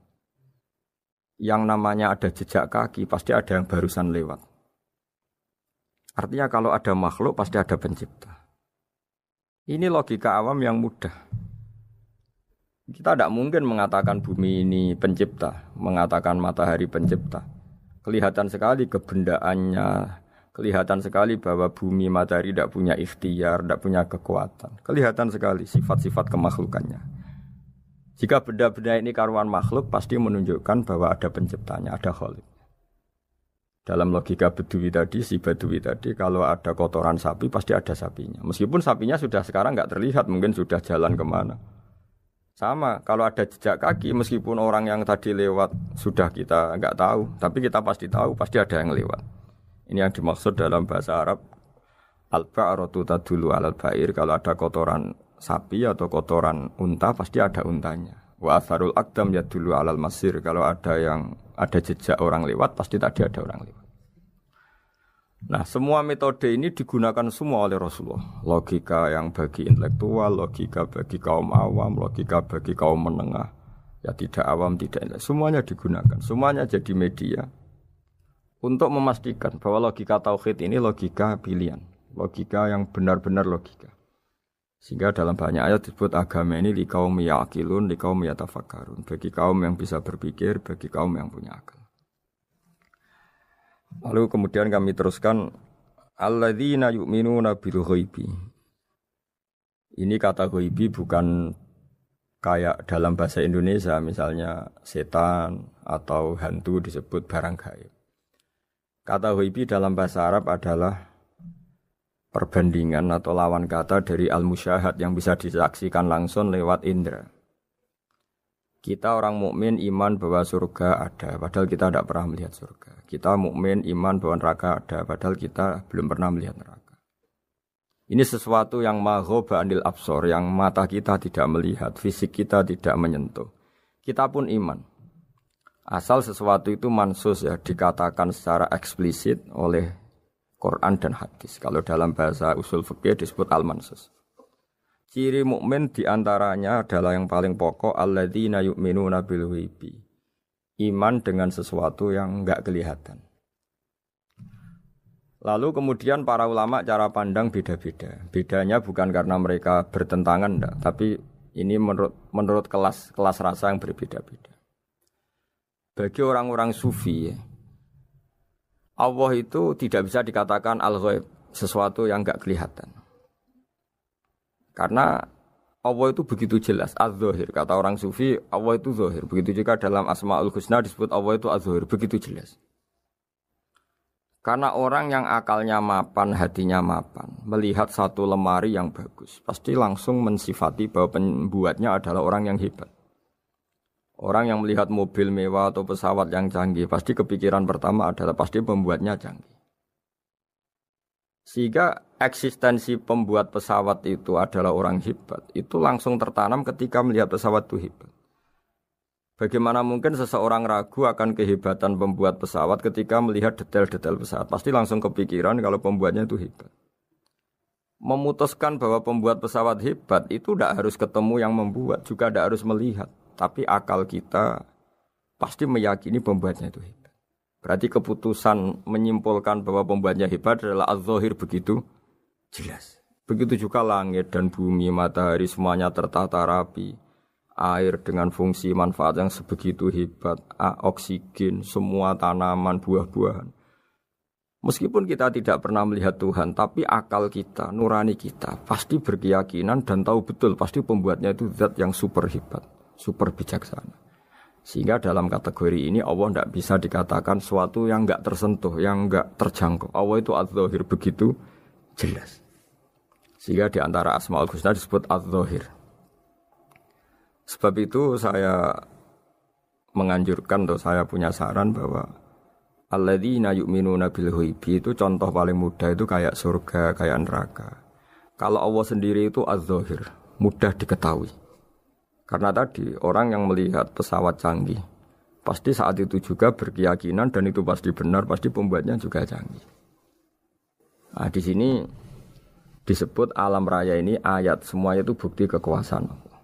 Speaker 1: Yang namanya ada jejak kaki, pasti ada yang barusan lewat. Artinya kalau ada makhluk, pasti ada pencipta. Ini logika awam yang mudah. Kita tidak mungkin mengatakan bumi ini pencipta, mengatakan matahari pencipta. Kelihatan sekali kebendaannya, kelihatan sekali bahwa bumi matahari tidak punya ikhtiar, tidak punya kekuatan. Kelihatan sekali sifat-sifat kemakhlukannya. Jika benda-benda ini karuan makhluk, pasti menunjukkan bahwa ada penciptanya, ada khalik. Dalam logika Bedui tadi, si Bedui tadi, kalau ada kotoran sapi, pasti ada sapinya. Meskipun sapinya sudah sekarang nggak terlihat, mungkin sudah jalan kemana. Sama, kalau ada jejak kaki, meskipun orang yang tadi lewat sudah kita nggak tahu, tapi kita pasti tahu, pasti ada yang lewat. Ini yang dimaksud dalam bahasa Arab, al-ba'ratu tadullu alal ba'ir, kalau ada kotoran sapi atau kotoran unta, pasti ada untanya. Wa atharul aqdam yadullu alal masir. Kalau ada jejak orang lewat, pasti tadi ada orang lewat. Nah, semua metode ini digunakan semua oleh Rasulullah. Logika yang bagi intelektual, logika bagi kaum awam, logika bagi kaum menengah. Ya tidak awam, tidak intelektual. Semuanya digunakan. Semuanya jadi media untuk memastikan bahwa logika tauhid ini logika pilihan. Logika yang benar-benar logika. Sehingga dalam banyak ayat disebut agama ini liqaum yaqilun, liqaum yatafakkarun. Bagi kaum yang bisa berpikir, bagi kaum yang punya akal. Lalu kemudian kami teruskan alladzina yu'minuna bil ghaibi. Ini kata ghaibi bukan kayak dalam bahasa Indonesia misalnya setan atau hantu disebut barang gaib. Kata ghaibi dalam bahasa Arab adalah perbandingan atau lawan kata dari al-musyahad yang bisa disaksikan langsung lewat indera. Kita orang mukmin iman bahwa surga ada, padahal kita tidak pernah melihat surga. Kita mukmin iman bahwa neraka ada, padahal kita belum pernah melihat neraka. Ini sesuatu yang maghoba anil absor, yang mata kita tidak melihat, fisik kita tidak menyentuh. Kita pun iman. Asal sesuatu itu mansus ya, dikatakan secara eksplisit oleh Quran dan hadis. Kalau dalam bahasa usul fikih disebut al-mansus. Ciri mukmin diantaranya adalah yang paling pokok alladzina yu'minuna bil ghaibi. Iman dengan sesuatu yang enggak kelihatan. Lalu kemudian para ulama cara pandang beda-beda. Bedanya bukan karena mereka bertentangan enggak, tapi ini menurut kelas rasa yang berbeda-beda. Bagi orang-orang sufi, Allah itu tidak bisa dikatakan al-ghaib, sesuatu yang enggak kelihatan. Karena Allah itu begitu jelas, az-zahir. Kata orang sufi, Allah itu zahir. Begitu juga dalam Asmaul Husna disebut Allah itu az-zahir. Begitu jelas. Karena orang yang akalnya mapan, hatinya mapan, melihat satu lemari yang bagus, pasti langsung mensifati bahwa pembuatnya adalah orang yang hebat. Orang yang melihat mobil mewah atau pesawat yang canggih, pasti kepikiran pertama adalah pasti pembuatnya canggih. Sehingga eksistensi pembuat pesawat itu adalah orang hebat, itu langsung tertanam ketika melihat pesawat itu hebat. Bagaimana mungkin seseorang ragu akan kehebatan pembuat pesawat ketika melihat detail-detail pesawat? Pasti langsung kepikiran kalau pembuatnya itu hebat. Memutuskan bahwa pembuat pesawat hebat itu tidak harus ketemu yang membuat, juga tidak harus melihat. Tapi akal kita pasti meyakini pembuatnya itu hebat. Berarti keputusan menyimpulkan bahwa pembuatnya hebat adalah az-zahir begitu jelas. Begitu juga langit dan bumi, matahari semuanya tertata rapi. Air dengan fungsi manfaat yang sebegitu hebat, oksigen, semua tanaman, buah-buahan. Meskipun kita tidak pernah melihat Tuhan, tapi akal kita, nurani kita pasti berkeyakinan dan tahu betul pasti pembuatnya itu zat yang super hebat, super bijaksana. Sehingga dalam kategori ini Allah tidak bisa dikatakan sesuatu yang enggak tersentuh, yang enggak terjangkau. Allah itu az-zahir begitu jelas. Sehingga di antara Asmaul Husna disebut az-zahir. Sebab itu saya menganjurkan atau saya punya saran bahwa alladzina yu'minuna bil ghaibi itu contoh paling mudah itu kayak surga, kayak neraka. Kalau Allah sendiri itu az-zahir, mudah diketahui. Karena tadi orang yang melihat pesawat canggih pasti saat itu juga berkeyakinan dan itu pasti benar, pasti pembuatnya juga canggih. Nah, di sini disebut alam raya ini ayat, semuanya itu bukti kekuasaan Allah.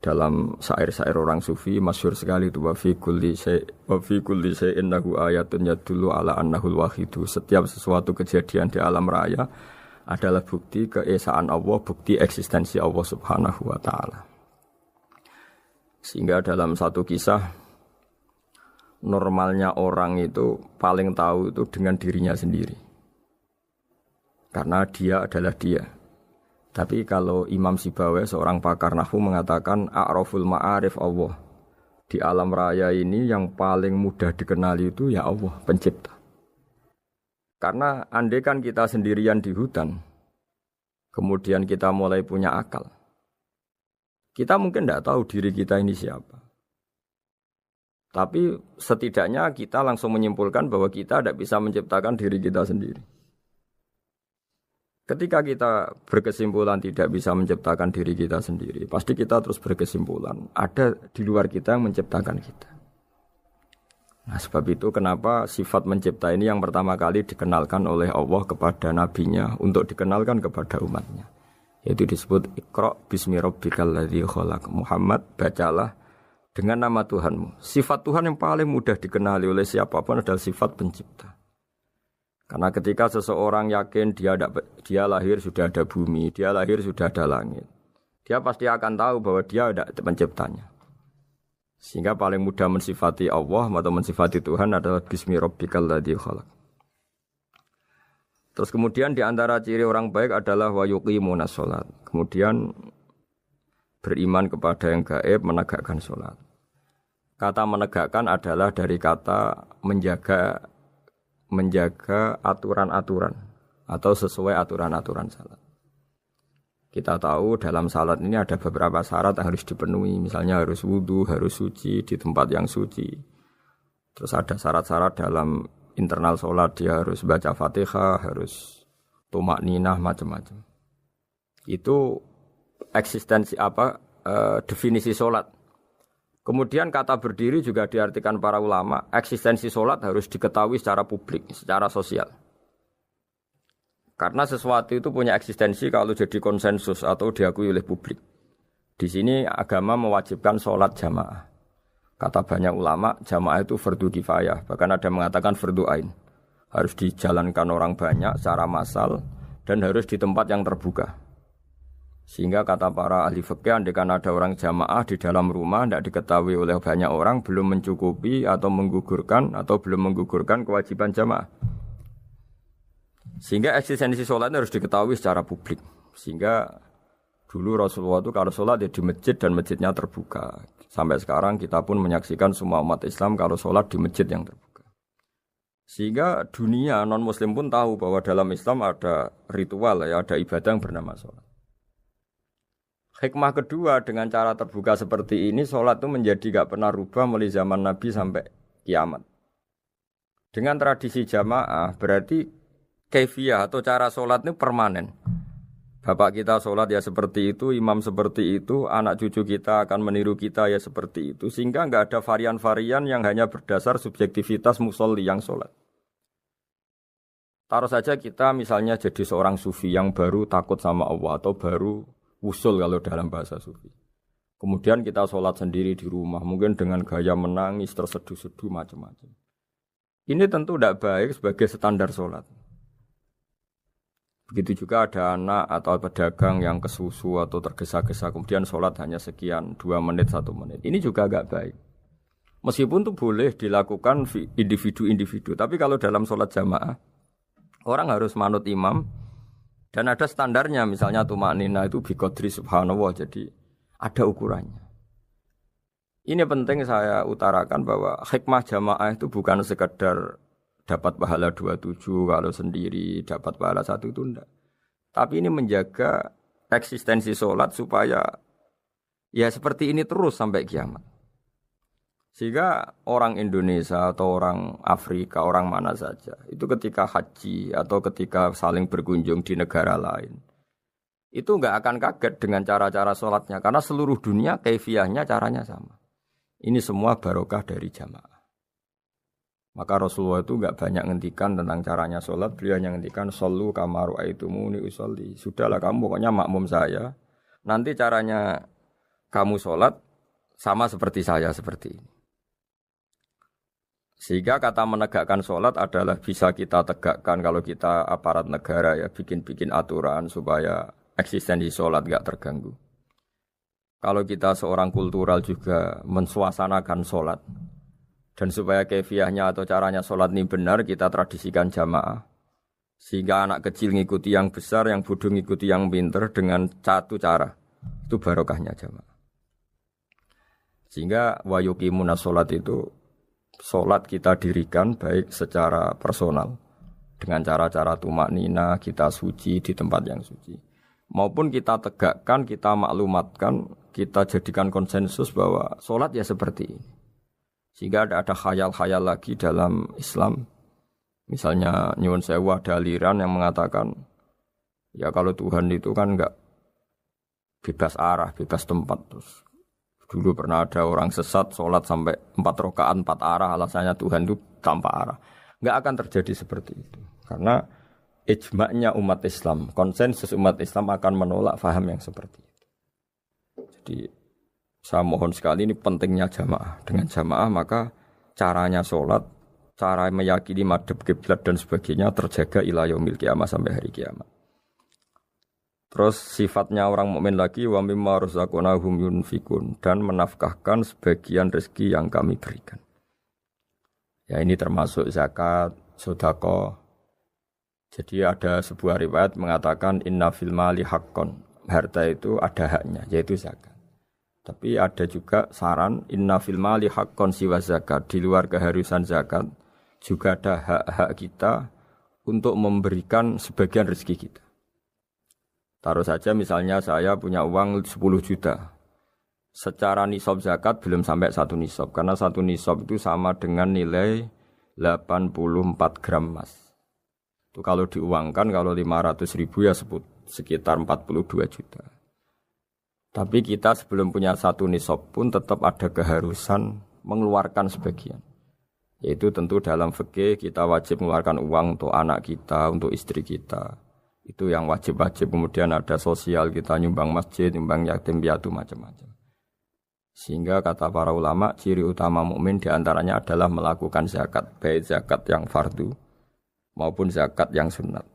Speaker 1: Dalam syair-syair orang sufi masyhur sekali itu wa fi kulli syai'in lahu ayatun yadullu ala annahul wahidu. Setiap sesuatu kejadian di alam raya adalah bukti keesaan Allah, bukti eksistensi Allah Subhanahu wa taala. Sehingga dalam satu kisah normalnya orang itu paling tahu itu dengan dirinya sendiri. Karena dia adalah dia. Tapi kalau Imam Sibawayh seorang pakar nahwu mengatakan a'raful ma'arif Allah. Di alam raya ini yang paling mudah dikenali itu ya Allah, pencipta. Karena andai kan kita sendirian di hutan, kemudian kita mulai punya akal. Kita mungkin tidak tahu diri kita ini siapa. Tapi setidaknya kita langsung menyimpulkan bahwa kita tidak bisa menciptakan diri kita sendiri. Ketika kita berkesimpulan tidak bisa menciptakan diri kita sendiri, pasti kita terus berkesimpulan ada di luar kita yang menciptakan kita. Nah, sebab itu kenapa sifat mencipta ini yang pertama kali dikenalkan oleh Allah kepada nabinya untuk dikenalkan kepada umatnya. Yaitu disebut Iqra bismi rabbikal ladzi khalaq. Muhammad, bacalah dengan nama Tuhanmu. Sifat Tuhan yang paling mudah dikenali oleh siapapun adalah sifat pencipta. Karena ketika seseorang yakin dia lahir sudah ada bumi, dia lahir sudah ada langit, dia pasti akan tahu bahwa dia ada penciptanya. Sehingga paling mudah mensifati Allah atau mensifati Tuhan adalah bismi rabbikal ladzi khalaq. Terus kemudian di antara ciri orang baik adalah wa yuqimunas shalat. Kemudian beriman kepada yang gaib, menegakkan salat. Kata menegakkan adalah dari kata menjaga aturan-aturan atau sesuai aturan-aturan salat. Kita tahu dalam salat ini ada beberapa syarat yang harus dipenuhi. Misalnya harus wudu, harus suci di tempat yang suci. Terus ada syarat-syarat dalam internal salat, dia harus baca Fatihah, harus tumakninah, macam-macam. Itu eksistensi definisi salat. Kemudian kata berdiri juga diartikan para ulama, eksistensi sholat harus diketahui secara publik, secara sosial. Karena sesuatu itu punya eksistensi kalau jadi konsensus atau diakui oleh publik. Di sini agama mewajibkan sholat jamaah. Kata banyak ulama, jamaah itu fardu kifayah, bahkan ada yang mengatakan fardu ain. Harus dijalankan orang banyak secara massal dan harus di tempat yang terbuka. Sehingga kata para ahli fikih, andaikan ada orang jamaah di dalam rumah tidak diketahui oleh banyak orang, belum mencukupi atau belum menggugurkan kewajiban jamaah. Sehingga eksistensi sholat harus diketahui secara publik. Sehingga dulu Rasulullah itu kalau sholat ya di masjid dan masjidnya terbuka. Sampai sekarang kita pun menyaksikan semua umat Islam kalau sholat di masjid yang terbuka. Sehingga dunia non-muslim pun tahu bahwa dalam Islam ada ritual, ada ibadah yang bernama sholat. Hikmah kedua dengan cara terbuka seperti ini, sholat itu menjadi gak pernah rubah mulai zaman Nabi sampai kiamat. Dengan tradisi jamaah berarti kaifiyah atau cara sholat ini permanen. Bapak kita sholat ya seperti itu, imam seperti itu, anak cucu kita akan meniru kita ya seperti itu. Sehingga gak ada varian-varian yang hanya berdasar subjektivitas musolli yang sholat. Taruh saja kita misalnya jadi seorang sufi yang baru takut sama Allah atau baru usul kalau dalam bahasa sufi. Kemudian kita sholat sendiri di rumah, mungkin dengan gaya menangis, terseduh-seduh, macam-macam. Ini tentu tidak baik sebagai standar sholat. Begitu juga ada anak atau pedagang yang kesusu atau tergesa-gesa, kemudian sholat hanya sekian, 2 menit, 1 menit. Ini juga agak baik. Meskipun itu boleh dilakukan individu-individu, tapi kalau dalam sholat jamaah, orang harus manut imam, dan ada standarnya, misalnya tumaknina itu biqadri subhanallah, jadi ada ukurannya. Ini penting saya utarakan bahwa hikmah jamaah itu bukan sekedar dapat pahala 27 kalau sendiri, dapat pahala 1 itu enggak. Tapi ini menjaga eksistensi sholat supaya ya seperti ini terus sampai kiamat. Sehingga orang Indonesia atau orang Afrika, orang mana saja, itu ketika haji atau ketika saling berkunjung di negara lain, itu enggak akan kaget dengan cara-cara sholatnya, karena seluruh dunia kaifiyahnya caranya sama. Ini semua barokah dari jamaah. Maka Rasulullah itu enggak banyak ngendikan tentang caranya sholat, beliau hanya ngendikan shollu kama ra'aitumuni usolli. Sudahlah kamu pokoknya makmum saya, nanti caranya kamu sholat sama seperti saya seperti ini. Sehingga kata menegakkan sholat adalah bisa kita tegakkan kalau kita aparat negara ya bikin-bikin aturan supaya eksistensi sholat gak terganggu. Kalau kita seorang kultural juga mensuasanakan sholat dan supaya kefiahnya atau caranya sholat ini benar kita tradisikan jamaah. Sehingga anak kecil ngikuti yang besar, yang bodoh ngikuti yang pinter dengan satu cara. Itu barokahnya jamaah. Sehingga wa yuqimunas sholat itu sholat kita dirikan baik secara personal dengan cara-cara tumaknina, kita suci di tempat yang suci, maupun kita tegakkan, kita maklumatkan, kita jadikan konsensus bahwa sholat ya seperti ini. Sehingga ada khayal-khayal lagi dalam Islam. Misalnya nyuwun sewu ada aliran yang mengatakan Ya kalau Tuhan itu kan enggak bebas arah, bebas tempat. Terus dulu pernah ada orang sesat sholat sampai 4 rakaat 4 arah, alasannya Tuhan itu tanpa arah. Enggak akan terjadi seperti itu. Karena ijma'nya umat Islam, konsensus umat Islam akan menolak faham yang seperti itu. Jadi saya mohon sekali, ini pentingnya jamaah. Dengan jamaah maka caranya sholat, cara meyakini madhab kiblat dan sebagainya terjaga ila yaumil qiyamah sampai hari kiamat. Terus sifatnya orang mukmin lagi wa mimma razaqnahum yunfikun, dan menafkahkan sebagian rezeki yang kami berikan. Ya ini termasuk zakat, sedekah. Jadi ada sebuah riwayat mengatakan inna fil mali haqqon. Harta itu ada haknya, yaitu zakat. Tapi ada juga saran inna fil mali haqqon siwa zakat, di luar keharusan zakat juga ada hak-hak kita untuk memberikan sebagian rezeki kita. Taruh saja misalnya saya punya uang 10 juta. Secara nisab zakat belum sampai 1 nisab. Karena 1 nisab itu sama dengan nilai 84 gram emas. Itu kalau diuangkan, kalau 500 ribu ya sekitar 42 juta. Tapi kita sebelum punya 1 nisab pun tetap ada keharusan mengeluarkan sebagian. Yaitu tentu dalam fikih kita wajib mengeluarkan uang untuk anak kita, untuk istri kita. Itu yang wajib-wajib. Kemudian ada sosial, kita nyumbang masjid, nyumbang yatim piatu, macam-macam. Sehingga kata para ulama, ciri utama mukmin diantaranya adalah melakukan zakat, baik zakat yang fardu maupun zakat yang sunat.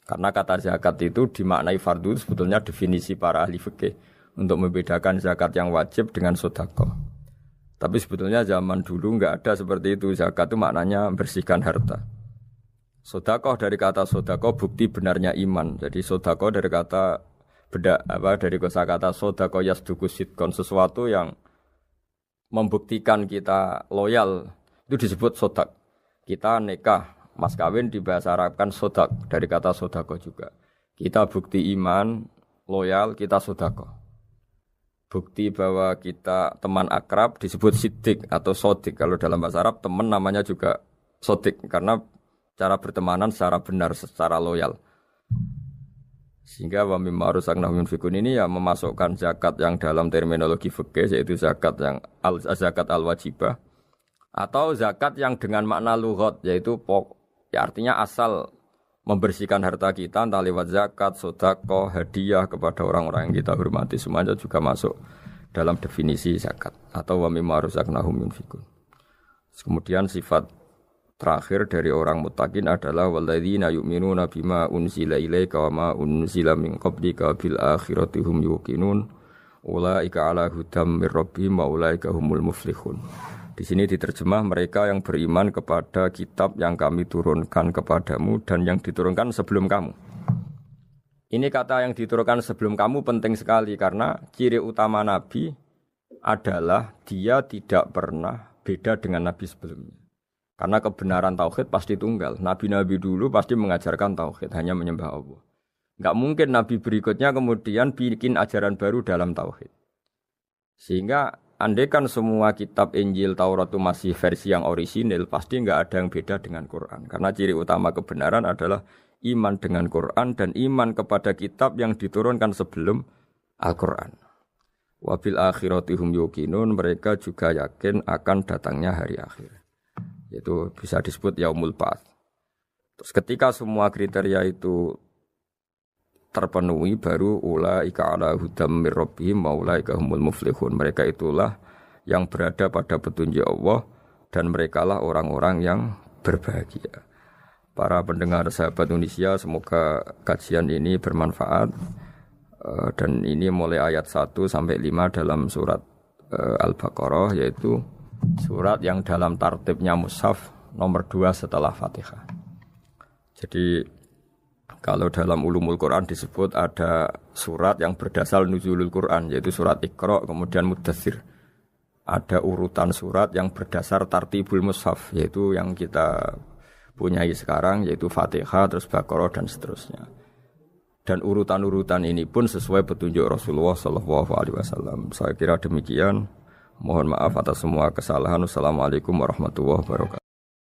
Speaker 1: Karena kata zakat itu dimaknai fardu, sebetulnya definisi para ahli fikih untuk membedakan zakat yang wajib dengan sedekah. Tapi sebetulnya zaman dulu enggak ada seperti itu. Zakat itu maknanya bersihkan harta. Sedekah dari kata sedekah bukti benarnya iman. Jadi sedekah dari kata dari kosakata sedekah yasduqu sidqan, sesuatu yang membuktikan kita loyal itu disebut sedekah. Kita nikah, mas kawin di bahasa Arab kan sedekah dari kata sedekah juga. Kita bukti iman, loyal, kita sedekah. Bukti bahwa kita teman akrab disebut siddiq atau sodik. Kalau dalam bahasa Arab teman namanya juga sodik karena cara bertemanan secara benar, secara loyal. Sehingga wa mimma razaqnahum yunfikun ini ya memasukkan zakat yang dalam terminologi fikih yaitu zakat yang zakat al-wajibah atau zakat yang dengan makna lughat yaitu ya artinya asal membersihkan harta kita entah lewat zakat, sedekah, hadiah kepada orang-orang yang kita hormati, semuanya juga masuk dalam definisi zakat atau wa mimma razaqnahum yunfikun. Kemudian sifat terakhir dari orang muttaqin adalah walladzina yu'minuna bima unzila ilaika wa ma unzila min qablika bil akhirati hum yuqinun ulaika ala hudam mir rabbihim wa ulaika humul muflihun. Di sini diterjemah mereka yang beriman kepada kitab yang kami turunkan kepadamu dan yang diturunkan sebelum kamu. Ini kata yang diturunkan sebelum kamu penting sekali karena ciri utama Nabi adalah dia tidak pernah beda dengan Nabi sebelumnya. Karena kebenaran tauhid pasti tunggal. Nabi-nabi dulu pasti mengajarkan tauhid, hanya menyembah Allah. Enggak mungkin nabi berikutnya kemudian bikin ajaran baru dalam tauhid. Sehingga andaikan semua kitab Injil, Taurat itu masih versi yang orisinil, pasti enggak ada yang beda dengan Quran. Karena ciri utama kebenaran adalah iman dengan Quran dan iman kepada kitab yang diturunkan sebelum Al-Quran. Wabil akhiratihum yuqinun, mereka juga yakin akan datangnya hari akhir. Itu bisa disebut yaumul ba'ats. Terus ketika semua kriteria itu terpenuhi baru ulaika ala hudam mir rabbihim wa ulaika humul muflihun. Mereka itulah yang berada pada petunjuk Allah dan merekalah orang-orang yang berbahagia. Para pendengar sahabat Indonesia, semoga kajian ini bermanfaat. Dan ini mulai ayat 1 sampai 5 dalam surat Al-Baqarah, yaitu surat yang dalam tartibnya mushaf nomor 2 setelah Fatihah. Jadi kalau dalam ulumul Quran disebut ada surat yang berdasar nuzulul Quran, yaitu surat Iqra, kemudian Mudaththir. Ada urutan surat yang berdasar tartibul mushaf, yaitu yang kita punyai sekarang, yaitu Fatihah, terus Baqarah dan seterusnya. Dan urutan-urutan ini pun sesuai petunjuk Rasulullah SAW. Saya kira demikian. Mohon maaf atas semua kesalahan. Wassalamualaikum warahmatullahi wabarakatuh.